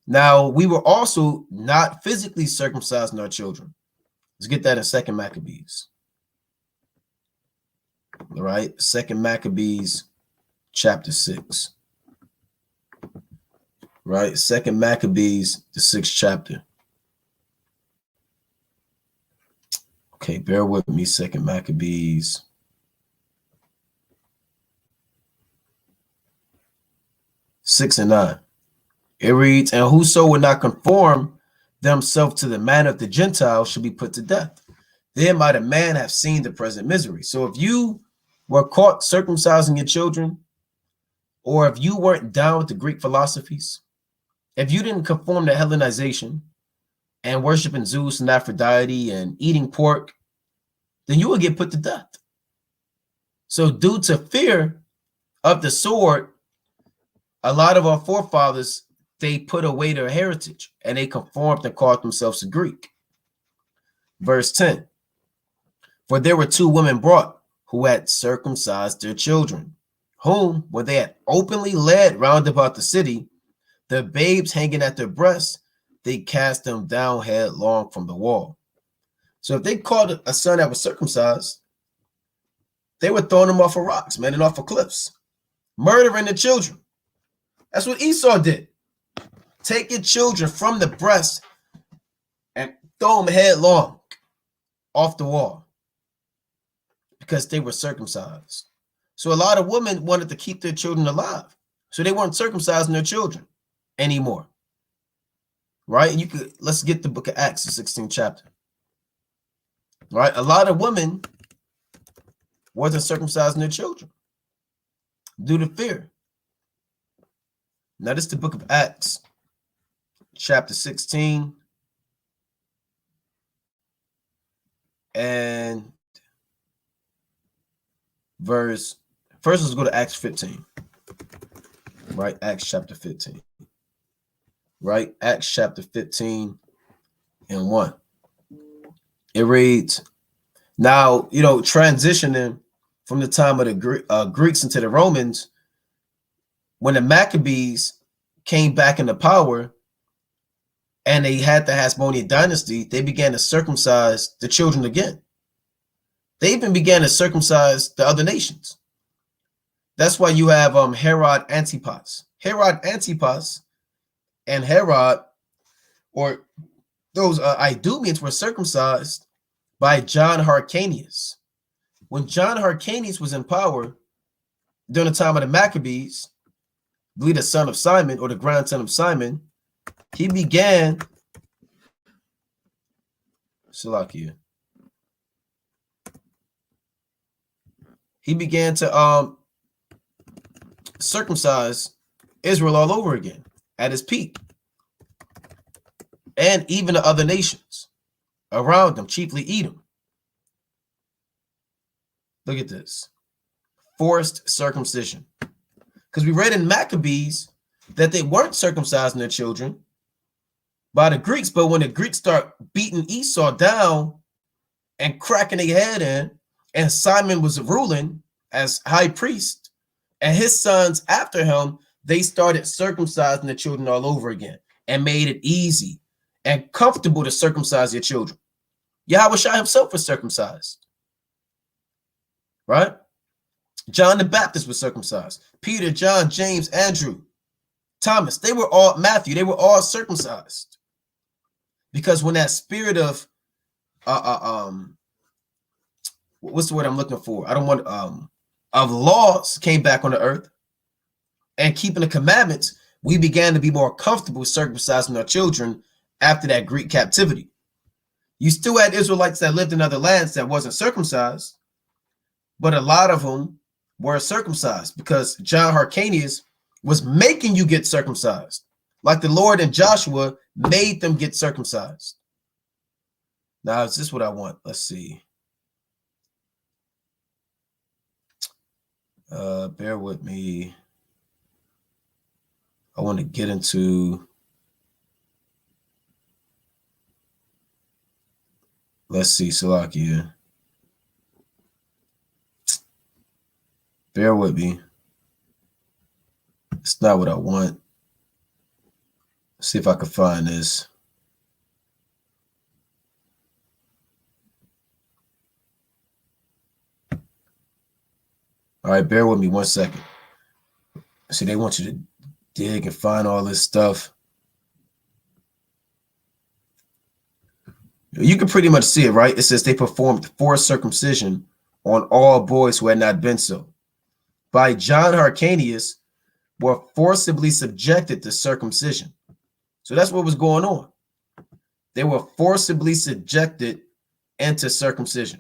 Now, we were also not physically circumcising our children. Let's get that in Second Maccabees. All right, Second Maccabees chapter 6. Right, Second Maccabees, the 6th chapter. Okay, bear with me, Second Maccabees. Six and 9. It reads, and whoso would not conform themselves to the manner of the Gentiles should be put to death. Then might a man have seen the present misery. So if you were caught circumcising your children, or if you weren't down with the Greek philosophies, if you didn't conform to Hellenization and worshiping Zeus and Aphrodite and eating pork, then you would get put to death. So due to fear of the sword, a lot of our forefathers, they put away their heritage and they conformed and called themselves a Greek. Verse 10, for there were two women brought who had circumcised their children, whom, when they had openly led round about the city, the babes hanging at their breasts, they cast them down headlong from the wall. So if they caught a son that was circumcised, they were throwing him off of rocks, man, and off of cliffs, murdering the children. That's what Esau did. Take your children from the breast and throw them headlong off the wall because they were circumcised. So a lot of women wanted to keep their children alive, so they weren't circumcising their children anymore, right? And let's get the book of Acts, the 16th chapter, right? A lot of women wasn't circumcising their children due to fear. Now this is the book of Acts, chapter 16 and verse, first let's go to Acts 15, right? Acts chapter 15, right? Acts chapter 15 and 1. It reads, now, transitioning from the time of the Greeks into the Romans, when the Maccabees came back into power and they had the Hasmonean dynasty, they began to circumcise the children again. They even began to circumcise the other nations. That's why you have Herod Antipas. Herod Antipas and Herod, or those Idumeans, were circumcised by John Hyrcanus. When John Hyrcanus was in power during the time of the Maccabees, I believe the son of Simon or the grandson of Simon, he began Salakia. he began to circumcise Israel all over again at his peak, and even the other nations around them, chiefly Edom. Look at this. Forced circumcision. Because we read in Maccabees that they weren't circumcising their children by the Greeks, but when the Greeks start beating Esau down and cracking their head in, and Simon was ruling as high priest, and his sons after him, they started circumcising the children all over again and made it easy and comfortable to circumcise your children. Yahweh Shai himself was circumcised, right? John the Baptist was circumcised. Peter, John, James, Andrew, Thomas, they were all, Matthew, they were all circumcised. Because when that spirit of, what's the word I'm looking for? I don't want, of laws came back on the earth and keeping the commandments, we began to be more comfortable circumcising our children after that Greek captivity. You still had Israelites that lived in other lands that wasn't circumcised, but a lot of them were circumcised because John Hyrcanus was making you get circumcised, like the Lord and Joshua made them get circumcised. Now, is this what I want? Let's see. Bear with me. I want to get into, let's see, Salakia. Bear with me. It's not what I want. Let's see if I can find this. All right, bear with me 1 second. See, they want you to dig and find all this stuff. You can pretty much see it, right? It says they performed forced circumcision on all boys who had not been so. By John Hyrcanus were forcibly subjected to circumcision. So that's what was going on. They were forcibly subjected into circumcision.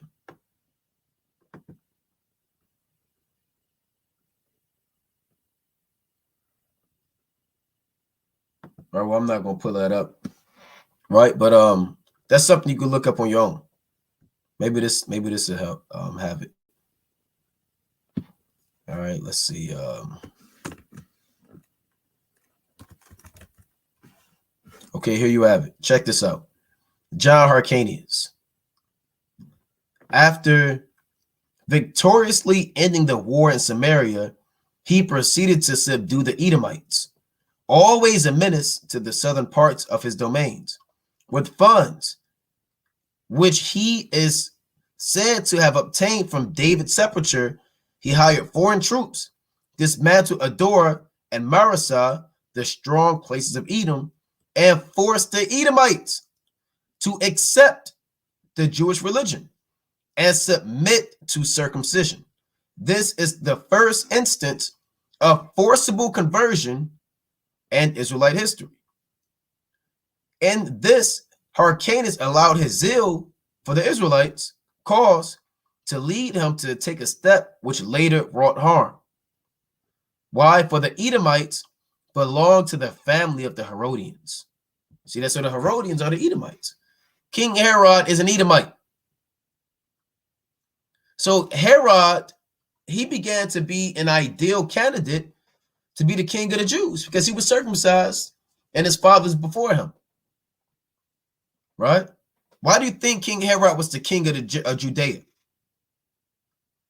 All right, well, I'm not going to pull that up, right? But that's something you can look up on your own. Maybe this will help have it. All right, let's see. Okay, here you have it. Check this out. John Hyrcanus. After victoriously ending the war in Samaria, he proceeded to subdue the Edomites, always a menace to the southern parts of his domains. With funds, which he is said to have obtained from David's sepulchre, he hired foreign troops, dismantled Adorah and Marasah, the strong places of Edom, and forced the Edomites to accept the Jewish religion and submit to circumcision. This is the first instance of forcible conversion in Israelite history. In this, Hyrcanus allowed his zeal for the Israelites' cause to lead him to take a step which later wrought harm. Why? For the Edomites belonged to the family of the Herodians. See, that's so the Herodians are the Edomites. King Herod is an Edomite. So Herod, he began to be an ideal candidate to be the king of the Jews because he was circumcised and his fathers before him. Right? Why do you think King Herod was the king of Judea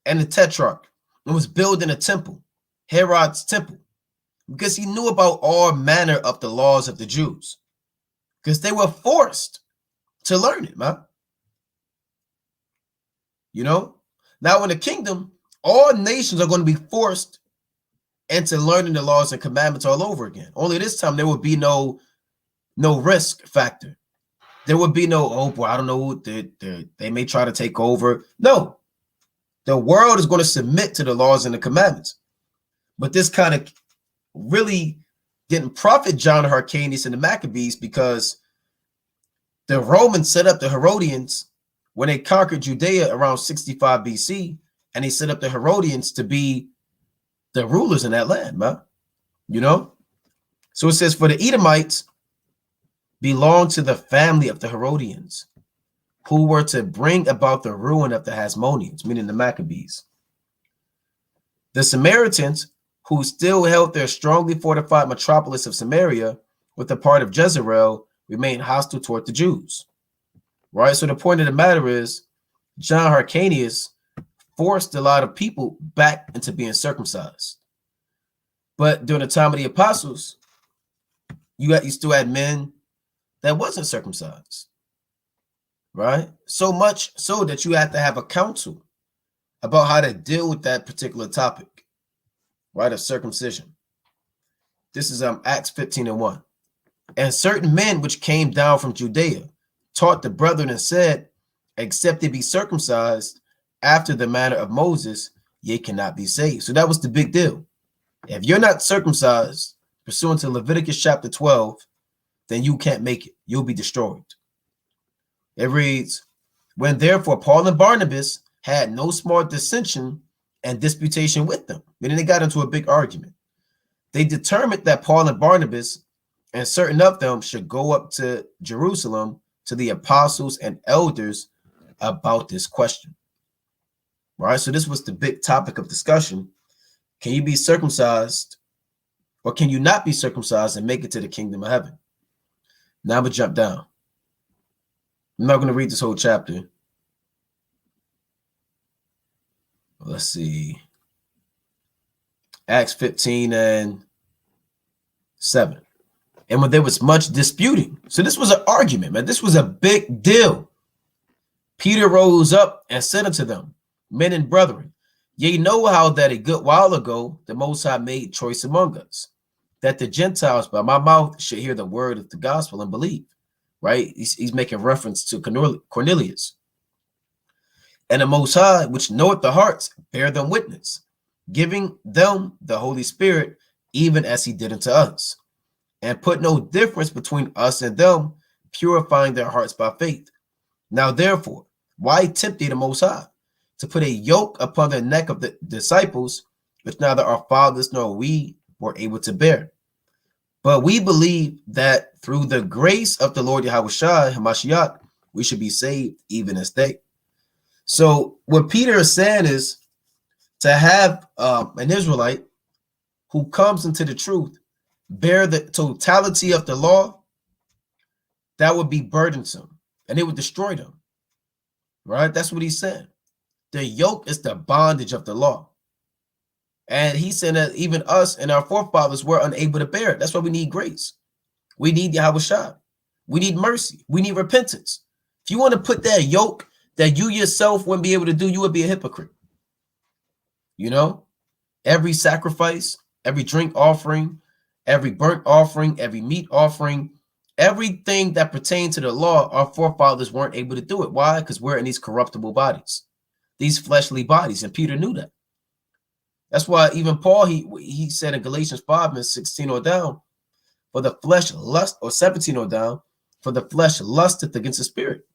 and the tetrarch and was building a temple, Herod's temple? Because he knew about all manner of the laws of the Jews, because they were forced to learn it, man. You know, now in the kingdom, all nations are going to be forced into learning the laws and commandments all over again. Only this time there would be no risk factor. There would be no, oh boy, I don't know, they may try to take over. No, the world is going to submit to the laws and the commandments. But this kind of really didn't profit John Hyrcanus and the Maccabees, because the Romans set up the Herodians when they conquered Judea around 65 BC, and he set up the Herodians to be the rulers in that land, man. You know? So it says, for the Edomites belonged to the family of the Herodians, who were to bring about the ruin of the Hasmoneans, meaning the Maccabees. The Samaritans, who still held their strongly fortified metropolis of Samaria with a part of Jezreel, remained hostile toward the Jews. Right? So the point of the matter is, John Hyrcanus forced a lot of people back into being circumcised. But during the time of the apostles, you still had men that wasn't circumcised. Right? So much so that you had to have a council about how to deal with that particular topic, right, of circumcision. This is Acts 15:1. And certain men which came down from Judea taught the brethren and said, except they be circumcised after the manner of Moses, ye cannot be saved. So that was the big deal. If you're not circumcised pursuant to Leviticus chapter 12, then you can't make it. You'll be destroyed. It reads, when therefore Paul and Barnabas had no small dissension and disputation with them, meaning they got into a big argument, they determined that Paul and Barnabas and certain of them should go up to Jerusalem to the apostles and elders about this question. Right? So this was the big topic of discussion. Can you be circumcised or can you not be circumcised and make it to the kingdom of heaven? Now I'm going to jump down. I'm not going to read this whole chapter. Let's see. Acts 15:7. And when there was much disputing. So this was an argument, man. This was a big deal. Peter rose up and said unto them, men and brethren, ye know how that a good while ago the Most High made choice among us, that the Gentiles by my mouth should hear the word of the gospel and believe. Right? He's making reference to Cornelius. And the Most High, which knoweth the hearts, bear them witness, giving them the Holy Spirit, even as he did unto us, and put no difference between us and them, purifying their hearts by faith. Now, therefore, why tempt ye the Most High to put a yoke upon the neck of the disciples, which neither our fathers nor we were able to bear? But we believe that through the grace of the Lord Yahushua Hamashiach, we should be saved even as they. So what Peter is saying is to have an Israelite who comes into the truth bear the totality of the law, that would be burdensome and it would destroy them. Right? That's what he's saying. The yoke is the bondage of the law. And he said that even us and our forefathers were unable to bear it. That's why we need grace. We need Yahushua. We need mercy. We need repentance. If you want to put that yoke that you yourself wouldn't be able to do, you would be a hypocrite. You know, every sacrifice, every drink offering, every burnt offering, every meat offering, everything that pertained to the law, our forefathers weren't able to do it. Why? Because we're in these corruptible bodies, these fleshly bodies. And Peter knew that. That's why even Paul, he said in Galatians 5:16 or down, for the flesh lust, or 17 or down, for the flesh lusteth against the spirit,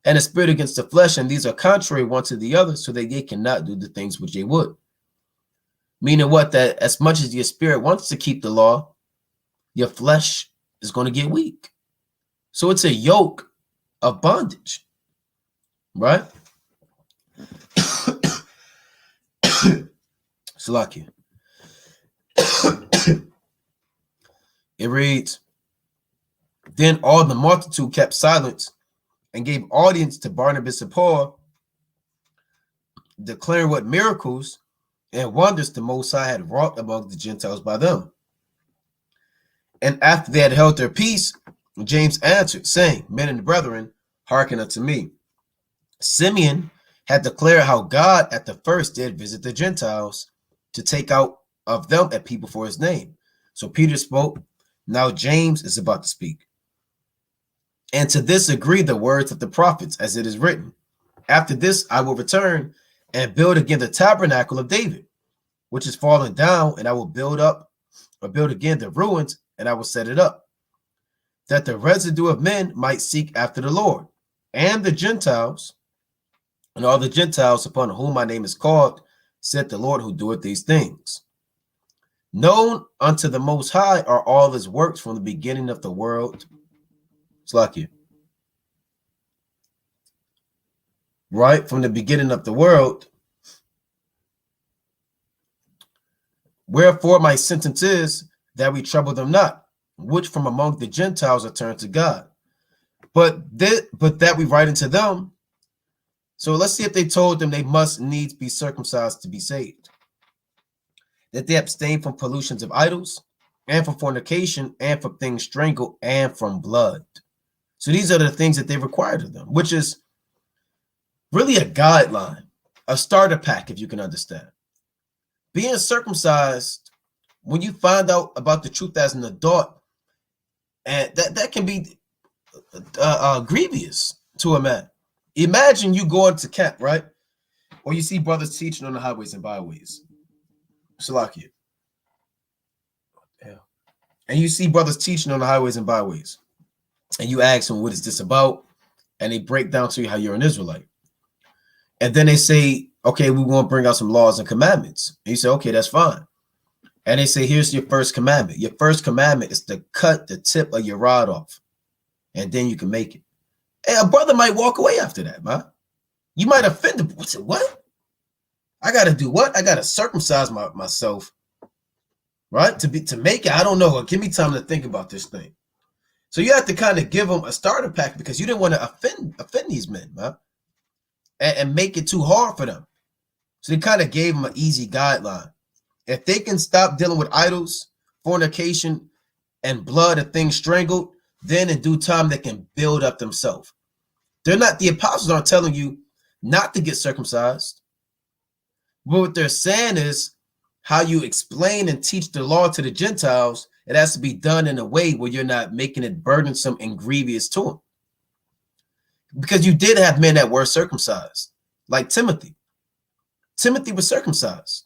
and the spirit against the flesh, and these are contrary one to the other, so that they cannot do the things which they would. Meaning what? That as much as your spirit wants to keep the law, your flesh is going to get weak. So it's a yoke of bondage, right? Salakia. It reads, then all the multitude kept silence and gave audience to Barnabas and Paul, declaring what miracles and wonders the Most High had wrought among the Gentiles by them. And after they had held their peace, James answered, saying, men and brethren, hearken unto me. Simeon had declared how God at the first did visit the Gentiles to take out of them a people for his name. So Peter spoke. Now James is about to speak. And to this agree the words of the prophets, as it is written, after this I will return and build again the tabernacle of David, which is fallen down, and I will build again the ruins, and I will set it up, that the residue of men might seek after the Lord, and the Gentiles and all the Gentiles upon whom my name is called, said the Lord who doeth these things. Known unto the Most High are all his works from the beginning of the world. It's like you. Right? From the beginning of the world. Wherefore my sentence is that we trouble them not, which from among the Gentiles are turned to God. But that we write unto them. So let's see if they told them they must needs be circumcised to be saved. That they abstain from pollutions of idols, and from fornication, and from things strangled, and from blood. So these are the things that they required of them, which is really a guideline, a starter pack, if you can understand. Being circumcised, when you find out about the truth as an adult, and that can be grievous to a man. Imagine you go into camp, right? Or you see brothers teaching on the highways and byways. Salakia. Yeah. And you see brothers teaching on the highways and byways. And you ask them, what is this about? And they break down to you how you're an Israelite. And then they say, okay, we want to bring out some laws and commandments. And you say, okay, that's fine. And they say, here's your first commandment. Your first commandment is to cut the tip of your rod off. And then you can make it. And a brother might walk away after that, man. You might offend him. What? I got to do what? I got to circumcise myself, right? To make it. I don't know. Give me time to think about this thing. So you have to kind of give them a starter pack because you didn't want to offend these men, man, and make it too hard for them. So they kind of gave them an easy guideline. If they can stop dealing with idols, fornication, and blood and things strangled, then in due time they can build up themselves. The apostles aren't telling you not to get circumcised. But what they're saying is how you explain and teach the law to the Gentiles, it has to be done in a way where you're not making it burdensome and grievous to them. Because you did have men that were circumcised, like Timothy. Timothy was circumcised,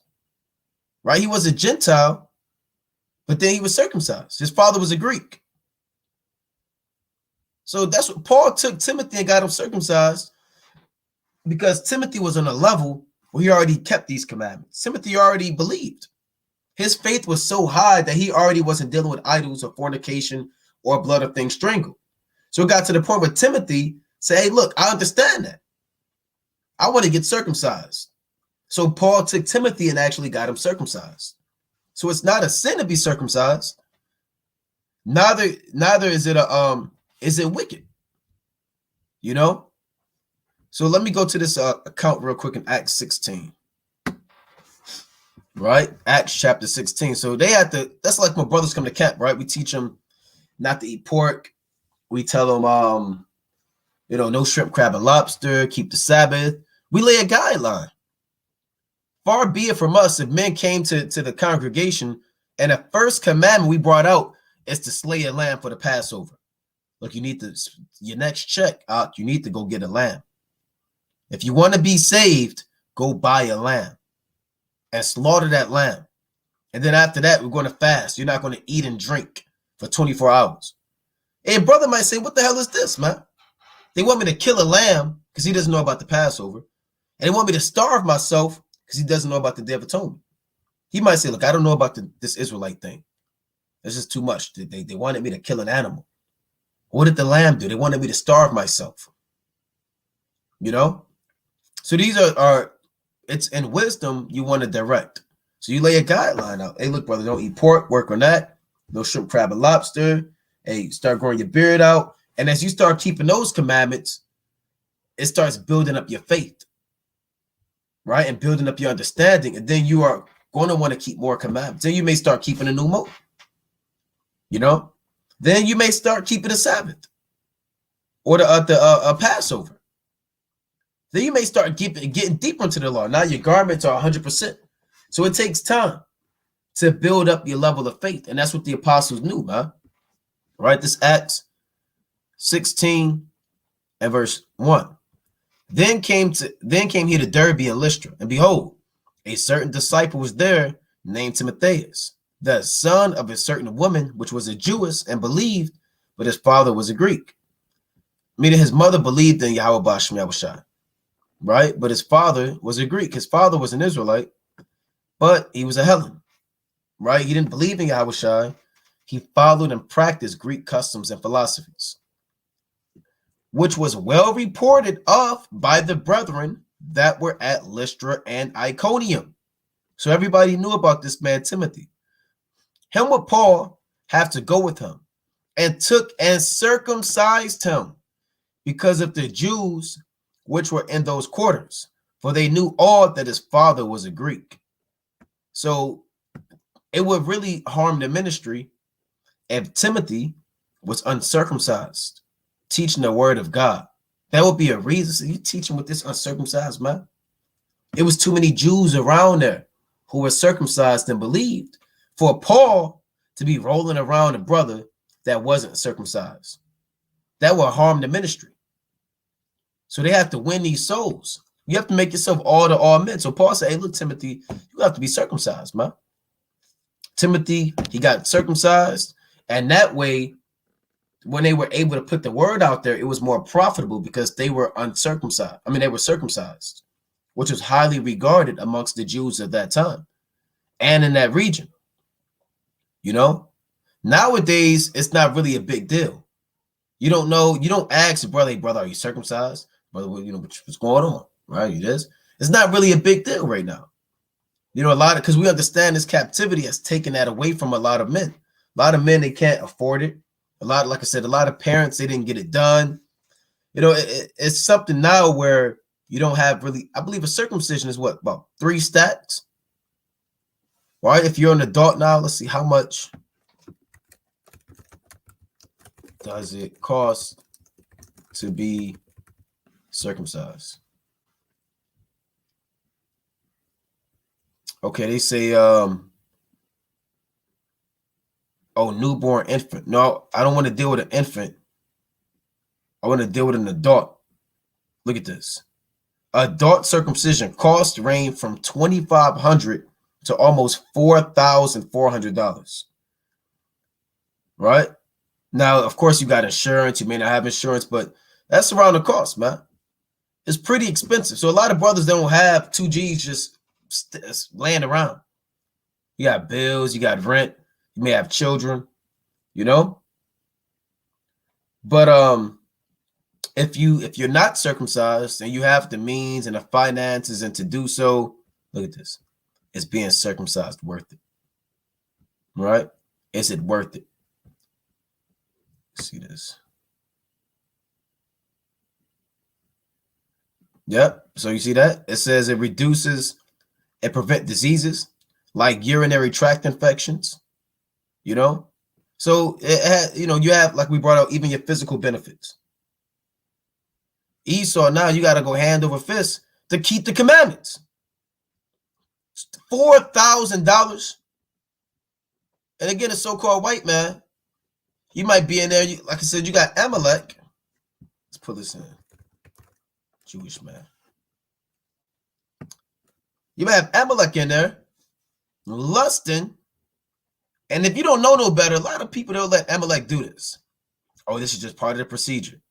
right? He was a Gentile, but then he was circumcised. His father was a Greek. So that's what Paul took Timothy and got him circumcised because Timothy was on a level where he already kept these commandments. Timothy already believed. His faith was so high that he already wasn't dealing with idols or fornication or blood or things strangled. So it got to the point where Timothy said, hey, look, I understand that. I want to get circumcised. So Paul took Timothy and actually got him circumcised. So it's not a sin to be circumcised. Neither is it wicked, you know? So let me go to this account real quick in Acts 16, right? Acts chapter 16. So they had to, that's like when brothers come to camp, right? We teach them not to eat pork. We tell them, no shrimp, crab, and lobster, keep the Sabbath. We lay a guideline. Far be it from us if men came to the congregation and the first commandment we brought out is to slay a lamb for the Passover. Look, your next check out, you need to go get a lamb. If you want to be saved, go buy a lamb and slaughter that lamb. And then after that, we're going to fast. You're not going to eat and drink for 24 hours. And brother might say, what the hell is this, man? They want me to kill a lamb because he doesn't know about the Passover. And they want me to starve myself because he doesn't know about the Day of Atonement. He might say, look, I don't know about this Israelite thing. It's just too much. They wanted me to kill an animal. What did the lamb do? They wanted me to starve myself. You know? So these are it's in wisdom you want to direct. So you lay a guideline out. Hey, look, brother, don't eat pork. Work on that. No shrimp, crab, and lobster. Hey, start growing your beard out. And as you start keeping those commandments, it starts building up your faith, right? And building up your understanding. And then you are going to want to keep more commandments. Then you may start keeping a new moon. You know? Then you may start keeping the Sabbath or the Passover. Then you may start getting deeper into the law. Now your garments are 100%. So it takes time to build up your level of faith. And that's what the apostles knew, man. Right? This Acts 16 and verse 1. Then came he to Derbe and Lystra, and behold, a certain disciple was there named Timotheus, the son of a certain woman, which was a Jewess and believed, but his father was a Greek. Meaning his mother believed in Yahweh Ba'ashem Yahushua. right? But his father was a Greek. His father was an Israelite, but he was a Hellen, right? He didn't believe in Yahushua. He followed and practiced Greek customs and philosophies, which was well reported of by the brethren that were at Lystra and Iconium. So everybody knew about this man Timothy. Him with Paul have to go with him and took and circumcised him because of the Jews which were in those quarters, for they knew all that his father was a Greek. So it would really harm the ministry if Timothy was uncircumcised, teaching the word of God. That would be a reason. So you teaching with this uncircumcised man? It was too many Jews around there who were circumcised and believed for Paul to be rolling around a brother that wasn't circumcised. That would harm the ministry. So they have to win these souls. You have to make yourself all to all men. So Paul said, hey, look, Timothy, you have to be circumcised, man. Timothy, he got circumcised. And that way, when they were able to put the word out there, it was more profitable because they were uncircumcised. I mean, they were circumcised, which was highly regarded amongst the Jews of that time and in that region. You know, nowadays, it's not really a big deal. You don't know, you don't ask your brother, hey, brother, are you circumcised? Brother, you know, what's going on, right? You this? It's not really a big deal right now. You know, a lot of, because we understand this captivity has taken that away from a lot of men. A lot of men, they can't afford it. A lot, like I said, a lot of parents, they didn't get it done. You know, it's something now where you don't have really, I believe a circumcision is what, about 3 stacks? Right? If you're an adult now, let's see how much does it cost to be circumcised? Okay, they say, oh, newborn infant. No, I don't want to deal with an infant. I want to deal with an adult. Look at this. Adult circumcision cost range from $2,500 to almost $4,400. Right? Now, of course, you got insurance. You may not have insurance, but that's around the cost, man. It's pretty expensive. So a lot of brothers don't have 2 G's just laying around. You got bills, you got rent, you may have children, you know. But if you're not circumcised and you have the means and the finances and to do so, look at this. Is being circumcised worth it? Right? Is it worth it? Let's see this. Yep. So you see that? It says it reduces and prevent diseases like urinary tract infections, you know? So it has, you know, you have, like we brought out, even your physical benefits. Esau, now you got to go hand over fist to keep the commandments. $4,000. And again, a so-called white man, you might be in there. Like I said, you got Amalek. Let's put this in. Jewish man. You might have Amalek in there, lusting. And if you don't know no better, a lot of people don't let Amalek do this. Oh, this is just part of the procedure.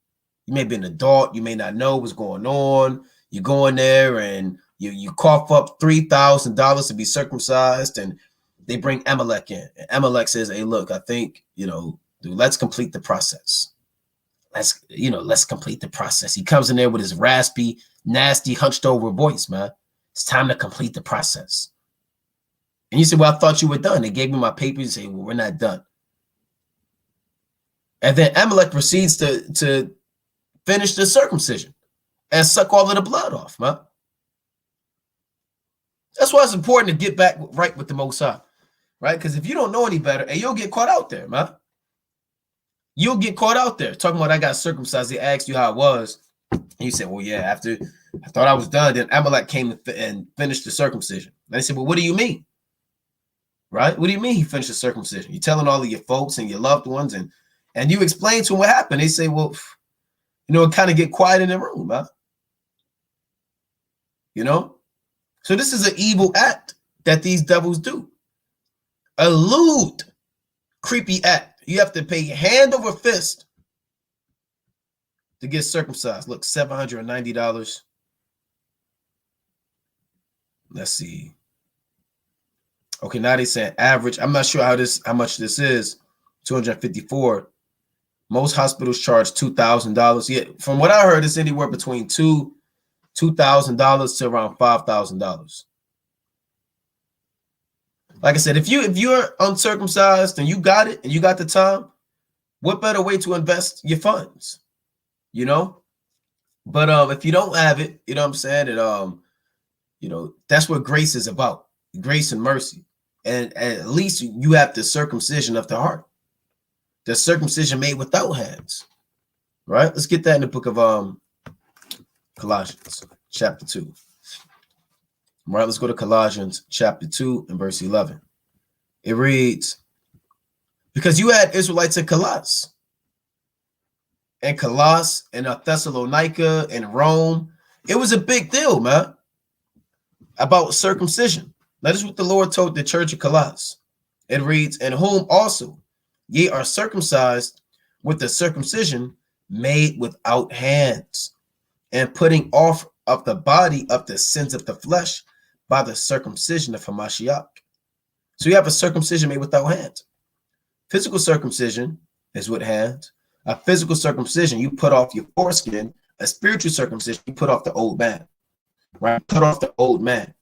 You may be an adult. You may not know what's going on. You go in there and you cough up $3,000 to be circumcised, and they bring Amalek in. And Amalek says, hey, look, I think, you know, dude, let's complete the process. Let's complete the process. He comes in there with his raspy, nasty, hunched over voice, man. It's time to complete the process. And you say, well, I thought you were done. They gave me my papers and say, well, we're not done. And then Amalek proceeds to finish the circumcision and suck all of the blood off, man. That's why it's important to get back right with the Most High, right? Because if you don't know any better, and you'll get caught out there, man. You'll get caught out there talking about I got circumcised. They asked you how it was. And you said, well, yeah, after I thought I was done. Then Amalek came and finished the circumcision. And they said, well, what do you mean? Right? What do you mean he finished the circumcision? You're telling all of your folks and your loved ones, and you explain to them what happened. They say, well, you know, kind of get quiet in the room, man. You know? So this is an evil act that these devils do. A lewd, creepy act. You have to pay hand over fist to get circumcised. Look, $790. Let's see. Okay, now they saying average. I'm not sure how much this is. 254. Most hospitals charge $2,000. Yeah, from what I heard, it's anywhere between $2,000 to around $5,000. Like I said, if you're uncircumcised and you got it and you got the time, what better way to invest your funds? You know? But if you don't have it, you know what I'm saying? And that's what grace is about. Grace and mercy. And at least you have the circumcision of the heart. The circumcision made without hands. Right? Let's get that in the book of Colossians, chapter 2. Right, let's go to Colossians chapter 2 and verse 11. It reads, because you had Israelites in Colossus, and Thessalonica, and Rome. It was a big deal, man, about circumcision. That is what the Lord told the church of Colossus. It reads, in whom also ye are circumcised with the circumcision made without hands, and putting off of the body of the sins of the flesh by the circumcision of Hamashiach. So you have a circumcision made without hands. Physical circumcision is with hands. A physical circumcision, you put off your foreskin. A spiritual circumcision, you put off the old man. Right? Put off the old man.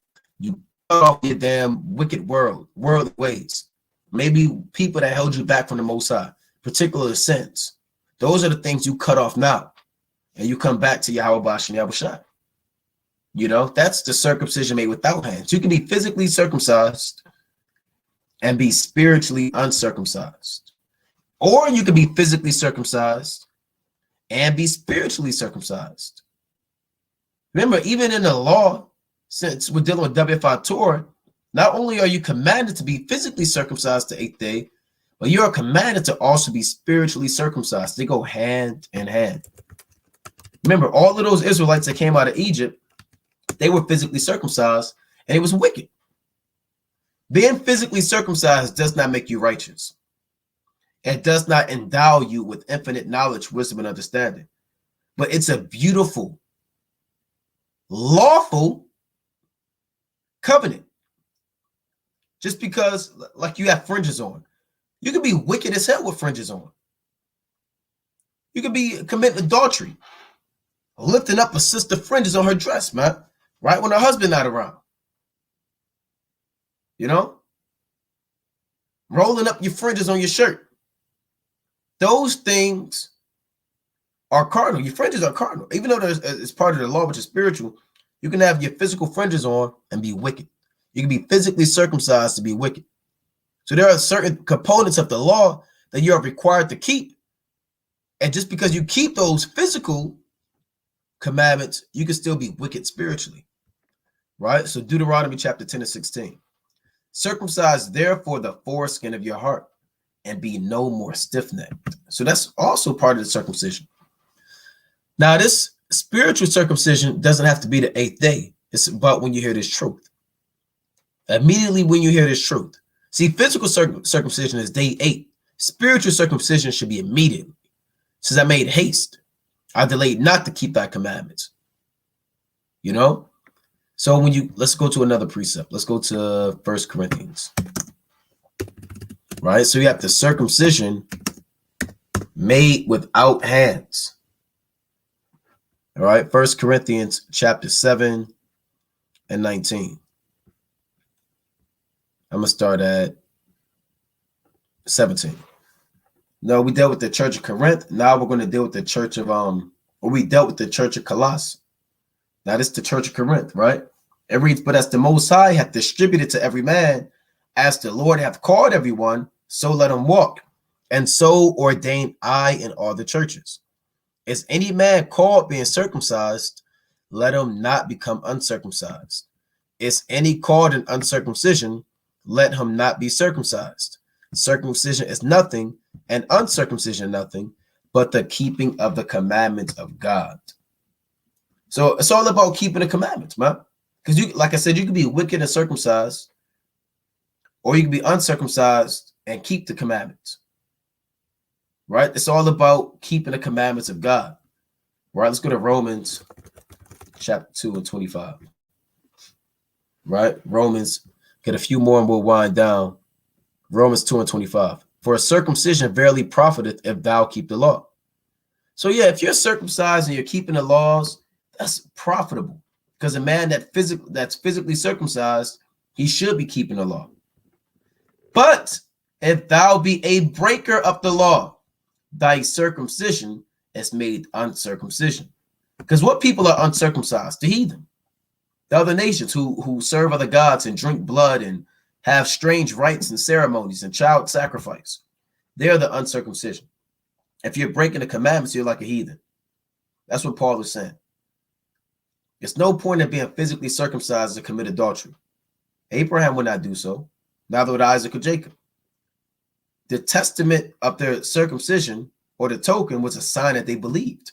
You put off your damn wicked worldly ways. Maybe people that held you back from the Most High, particular sins. Those are the things you cut off now. And you come back to Yahweh Bash and Yahweh Shai. You know, that's the circumcision made without hands. You can be physically circumcised and be spiritually uncircumcised. Or you can be physically circumcised and be spiritually circumcised. Remember, even in the law, since we're dealing with WFI Torah, not only are you commanded to be physically circumcised the 8th day, but you are commanded to also be spiritually circumcised. They go hand in hand. Remember, all of those Israelites that came out of Egypt, they were physically circumcised, and it was wicked. Being physically circumcised does not make you righteous. It does not endow you with infinite knowledge, wisdom, and understanding. But it's a beautiful, lawful covenant. Just because, like, you have fringes on. You can be wicked as hell with fringes on. You could be committing adultery, lifting up a sister fringes on her dress, man. Right when her husband not around. You know? Rolling up your fringes on your shirt. Those things are carnal. Your fringes are carnal. Even though it's part of the law, which is spiritual, you can have your physical fringes on and be wicked. You can be physically circumcised to be wicked. So there are certain components of the law that you are required to keep. And just because you keep those physical commandments, you can still be wicked spiritually. Right? So Deuteronomy chapter 10 and 16. Circumcise therefore the foreskin of your heart and be no more stiff-necked. So that's also part of the circumcision. Now, this spiritual circumcision doesn't have to be the 8th day. It's about when you hear this truth. Immediately when you hear this truth. See, physical circumcision is day 8. Spiritual circumcision should be immediately. Says, I made haste. I delayed not to keep thy commandments. You know? So let's go to another precept. Let's go to 1 Corinthians. Right? So you have the circumcision made without hands. All right? 1 Corinthians chapter 7 and 19. I'm going to start at 17. No, we dealt with the church of Corinth. Now we're going to deal with the church of we dealt with the church of Colossus. Now this is the church of Corinth, right? It reads, but as the Most High hath distributed to every man, as the Lord hath called everyone, so let him walk. And so ordained I in all the churches. Is any man called being circumcised? Let him not become uncircumcised. Is any called in uncircumcision? Let him not be circumcised. Circumcision is nothing, and uncircumcision nothing, but the keeping of the commandments of God. So it's all about keeping the commandments, man. Because you, like I said, you can be wicked and circumcised, or you can be uncircumcised and keep the commandments. Right? It's all about keeping the commandments of God. Right? Let's go to Romans chapter 2 and 25. right? Romans, get a few more and we'll wind down. Romans 2:25. For a circumcision verily profiteth if thou keep the law. So yeah, if you're circumcised and you're keeping the laws, that's profitable. Because a man that's physically circumcised, he should be keeping the law. But if thou be a breaker of the law, thy circumcision is made uncircumcision. Because what people are uncircumcised? The heathen, the other nations who serve other gods and drink blood and have strange rites and ceremonies and child sacrifice. They're the uncircumcision. If you're breaking the commandments, you're like a heathen. That's what Paul is saying. There's no point in being physically circumcised to commit adultery. Abraham would not do so, neither would Isaac or Jacob. The testament of their circumcision or the token was a sign that they believed,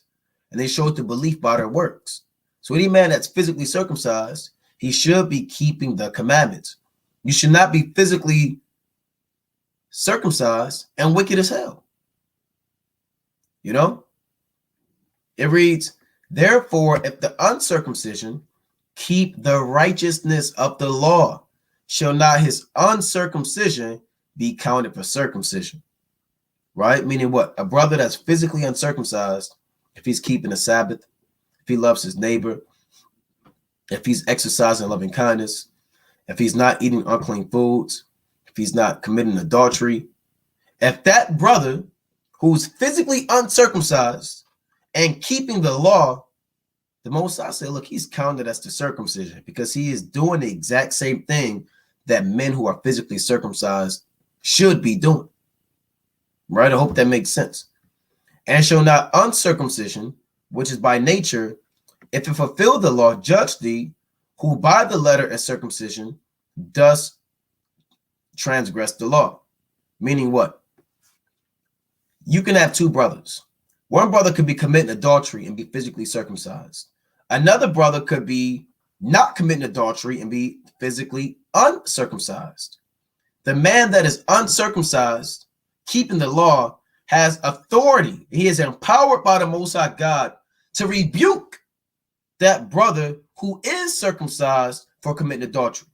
and they showed the belief by their works. So any man that's physically circumcised, he should be keeping the commandments. You should not be physically circumcised and wicked as hell. You know, it reads, therefore, if the uncircumcision keep the righteousness of the law, shall not his uncircumcision be counted for circumcision? Right? Meaning what? A brother that's physically uncircumcised, if he's keeping the Sabbath, if he loves his neighbor, if he's exercising loving kindness, if he's not eating unclean foods, if he's not committing adultery, if that brother who's physically uncircumcised and keeping the law, the Most High say, look, he's counted as the circumcision because he is doing the exact same thing that men who are physically circumcised should be doing. Right? I hope that makes sense. And shall not uncircumcision, which is by nature, if it fulfill the law, judge thee, who by the letter of circumcision does transgress the law. Meaning what? You can have two brothers. One brother could be committing adultery and be physically circumcised. Another brother could be not committing adultery and be physically uncircumcised. The man that is uncircumcised, keeping the law, has authority. He is empowered by the Most High God to rebuke that brother who is circumcised for committing adultery.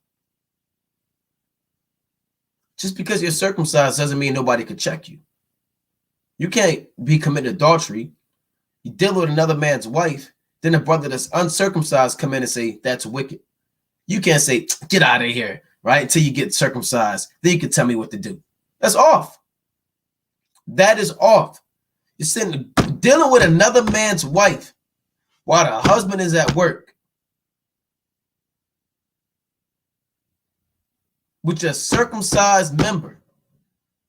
Just because you're circumcised doesn't mean nobody could check you. You can't be committing adultery. You deal with another man's wife, then a brother that's uncircumcised come in and say, that's wicked. You can't say, get out of here, right? Until you get circumcised. Then you can tell me what to do. That's off. That is off. You're sitting dealing with another man's wife while the husband is at work with your circumcised member,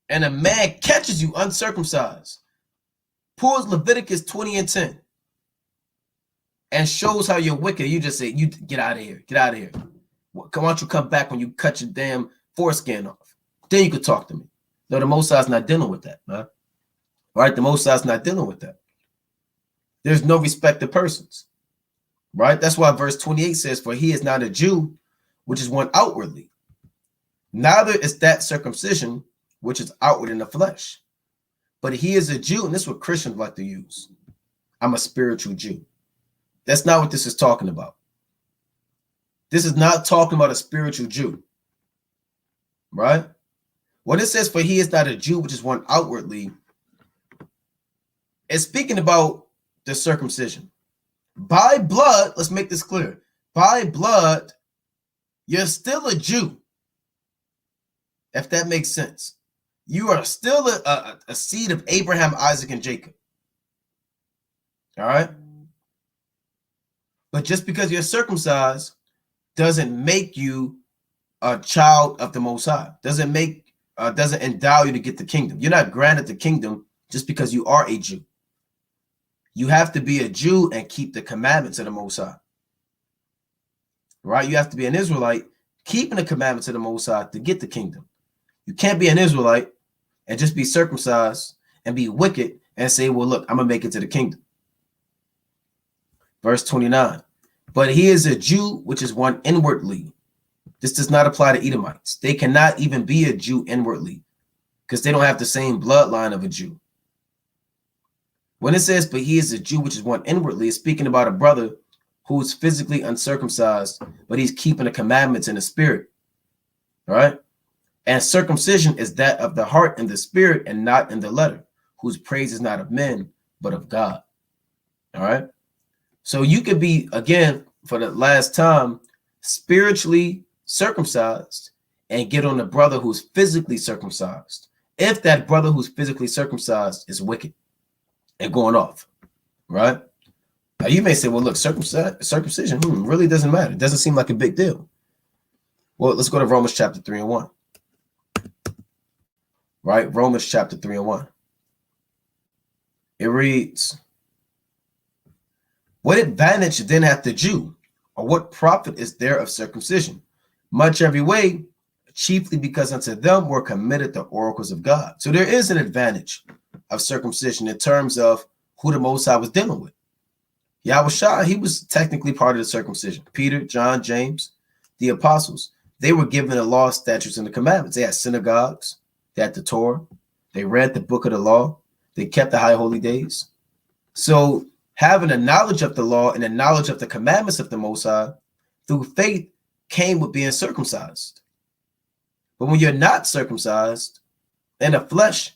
and a man catches you uncircumcised, pulls Leviticus 20:10, and shows how you're wicked. You just say, you get out of here. Get out of here. Why don't you come back when you cut your damn foreskin off? Then you could talk to me. No, the Most High's not dealing with that, man. Right? The Most High's not dealing with that. There's no respect to persons. Right? That's why verse 28 says, for he is not a Jew, which is one outwardly. Neither is that circumcision, which is outward in the flesh. But he is a Jew, and this is what Christians like to use. I'm a spiritual Jew. That's not what this is talking about. This is not talking about a spiritual Jew. Right? When it says, for he is not a Jew, which is one outwardly, it's speaking about the circumcision. By blood, let's make this clear. By blood, you're still a Jew. If that makes sense. You are still a seed of Abraham, Isaac, and Jacob. All right? But just because you're circumcised doesn't make you a child of the Most High. Doesn't endow you to get the kingdom. You're not granted the kingdom just because you are a Jew. You have to be a Jew and keep the commandments of the Most High. Right? You have to be an Israelite keeping the commandments of the Most High to get the kingdom. You can't be an Israelite and just be circumcised and be wicked and say, well, look, I'm going to make it to the kingdom. Verse 29. But he is a Jew, which is one inwardly. This does not apply to Edomites. They cannot even be a Jew inwardly because they don't have the same bloodline of a Jew. When it says, but he is a Jew, which is one inwardly, it's speaking about a brother who's physically uncircumcised, but he's keeping the commandments in the spirit. All right. And circumcision is that of the heart and the spirit and not in the letter, whose praise is not of men, but of God. All right. So you could be, again, for the last time, spiritually circumcised and get on the brother who's physically circumcised. If that brother who's physically circumcised is wicked and going off, right? Now you may say, well, look, circumcision really doesn't matter. It doesn't seem like a big deal. Well, let's go to Romans chapter 3 and 1. Right? Romans chapter 3 and 1. It reads, what advantage then hath the Jew, or what profit is there of circumcision? Much every way, chiefly because unto them were committed the oracles of God. So there is an advantage of circumcision in terms of who the Most High was dealing with. Yahushua, he was technically part of the circumcision. Peter, John, James, the apostles, they were given the law, statutes, and the commandments. They had synagogues. They had the Torah. They read the book of the law. They kept the high holy days. So having a knowledge of the law and a knowledge of the commandments of the Most High through faith came with being circumcised. But when you're not circumcised in the flesh,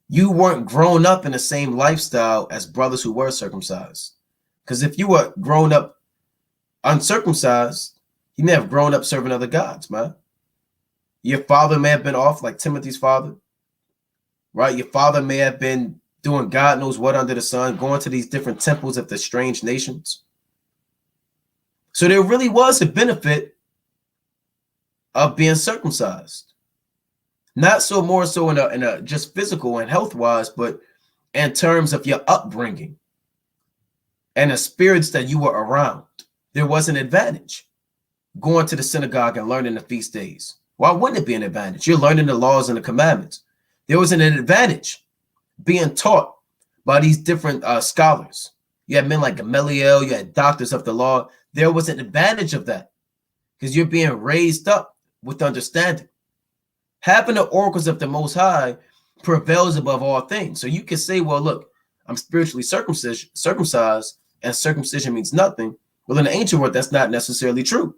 you weren't grown up in the same lifestyle as brothers who were circumcised. Because if you were grown up uncircumcised, you may have grown up serving other gods, man. Your father may have been off like Timothy's father, right? Your father may have been doing God knows what under the sun, going to these different temples of the strange nations. So there really was a benefit of being circumcised. Not so more so in a just physical and health-wise, but in terms of your upbringing and the spirits that you were around. There was an advantage going to the synagogue and learning the feast days. Why wouldn't it be an advantage? You're learning the laws and the commandments. There was an advantage being taught by these different scholars. You had men like Gamaliel, you had doctors of the law. There was an advantage of that because you're being raised up with understanding. Having the oracles of the Most High prevails above all things. So you can say, well, look, I'm spiritually circumcised, and circumcision means nothing. Well, in the ancient world, that's not necessarily true.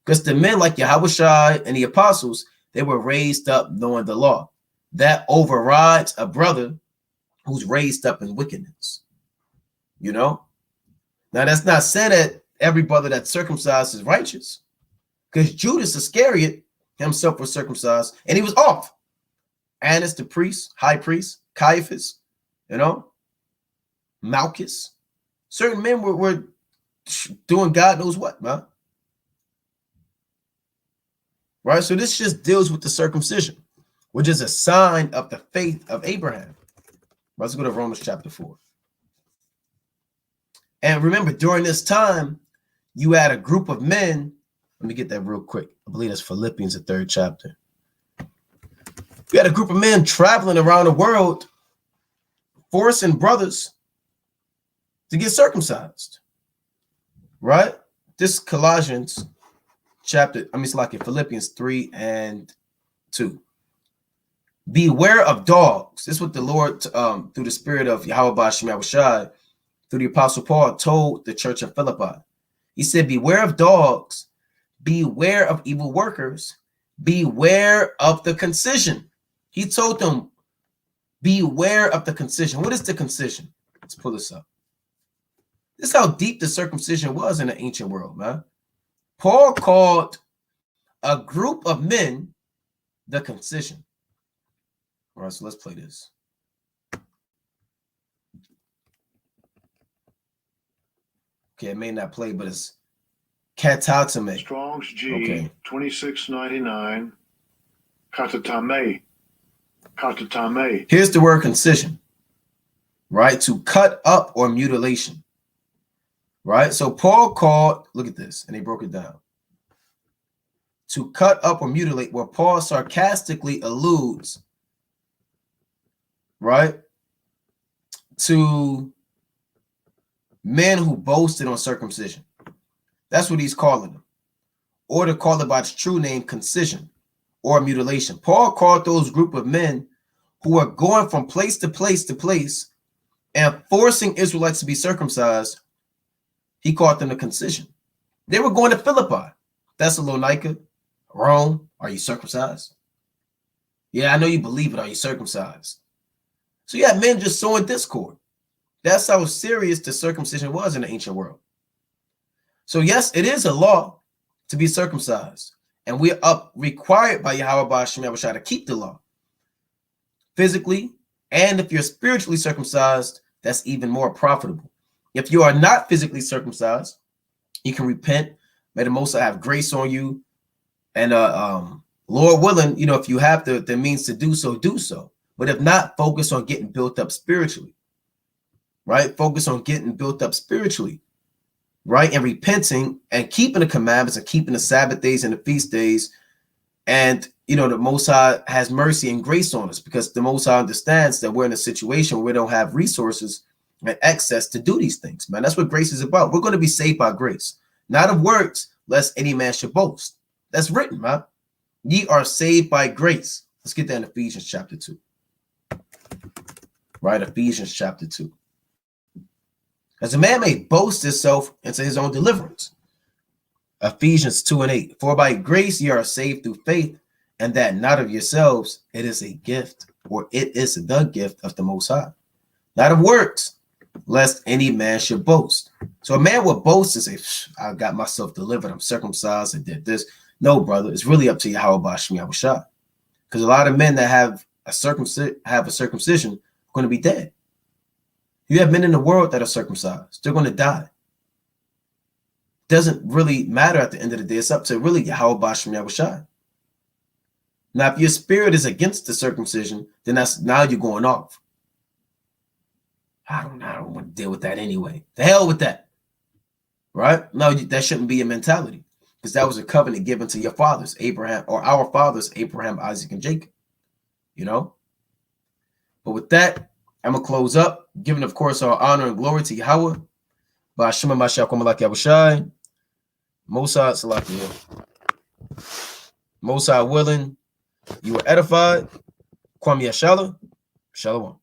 Because the men like Yahushua and the apostles, they were raised up knowing the law. That overrides a brother who's raised up in wickedness. You know? Now, that's not saying that every brother that's circumcised is righteous. Because Judas Iscariot himself was circumcised, and he was off. Annas, the priest, high priest, Caiaphas, you know, Malchus. Certain men were doing God knows what, man. Right? So this just deals with the circumcision, which is a sign of the faith of Abraham. Let's go to Romans chapter 4. And remember, during this time, you had a group of men. Let me get that real quick. I believe that's Philippians, the 3rd chapter. You had a group of men traveling around the world, forcing brothers to get circumcised. Right? This Colossians chapter, it's like in Philippians 3 and 2. Beware of dogs. This is what the Lord, through the spirit of Yahweh Ba'ashem Yahushai, through the apostle Paul, told the church of Philippi. He said, beware of dogs, beware of evil workers, beware of the concision. He told them, beware of the concision. What is the concision? Let's pull this up. This is how deep the circumcision was in the ancient world, man. Paul called a group of men the concision. All right, so let's play this. Okay, it may not play, but it's katatame. Strong's G, okay. 2699. Katatame. Katatame. Here's the word concision, right? To cut up or mutilation, right? So Paul called, look at this, and they broke it down. To cut up or mutilate, where Paul sarcastically alludes, right, to men who boasted on circumcision. That's what he's calling them. Or to call it by its true name, concision or mutilation. Paul called those group of men who are going from place to place to place and forcing Israelites to be circumcised He called them the concision. They were going to Philippi, Thessalonica, Rome. Are you circumcised? Yeah, I know you believe it. Are you circumcised? So you had men just sowing discord. That's how serious the circumcision was in the ancient world. So yes, it is a law to be circumcised. And we are required by Yahweh Ba'ashem Yahushua to keep the law. Physically, and if you're spiritually circumcised, that's even more profitable. If you are not physically circumcised, you can repent. May the Most High have grace on you. And Lord willing, you know, if you have the means to do so, do so. But if not, focus on getting built up spiritually. Right? Focus on getting built up spiritually. Right? And repenting and keeping the commandments and keeping the Sabbath days and the feast days. And, you know, the Most High has mercy and grace on us because the Most High understands that we're in a situation where we don't have resources and access to do these things, man. That's what grace is about. We're going to be saved by grace, not of works, lest any man should boast. That's written, man. Ye are saved by grace. Let's get that in Ephesians chapter 2. Right? Ephesians chapter 2. As a man may boast himself into his own deliverance. Ephesians 2:8. For by grace ye are saved through faith, and that not of yourselves. It is a gift, or it is the gift of the Most High. Not of works, lest any man should boast. So a man would boast and say, I got myself delivered. I'm circumcised. I did this. No, brother. It's really up to Yahweh Ba'ashem Yahushua. Because a lot of men that have a circumcision are going to be dead. You have men in the world that are circumcised. They're going to die. Doesn't really matter at the end of the day. It's up to really Yahweh Ba'ashem Yahushua. Now, if your spirit is against the circumcision, then now you're going off. I don't want to deal with that anyway. The hell with that. Right? No, that shouldn't be your mentality. Because that was a covenant given to your fathers, Abraham, or our fathers, Abraham, Isaac, and Jacob. You know? But with that, I'm going to close up, giving, of course, our honor and glory to Yahweh. Ba'ashem Mashiach Malak Yahushai. Mosai Salakia. Mosai willing. You were edified. Kwam Yashala. Shalom.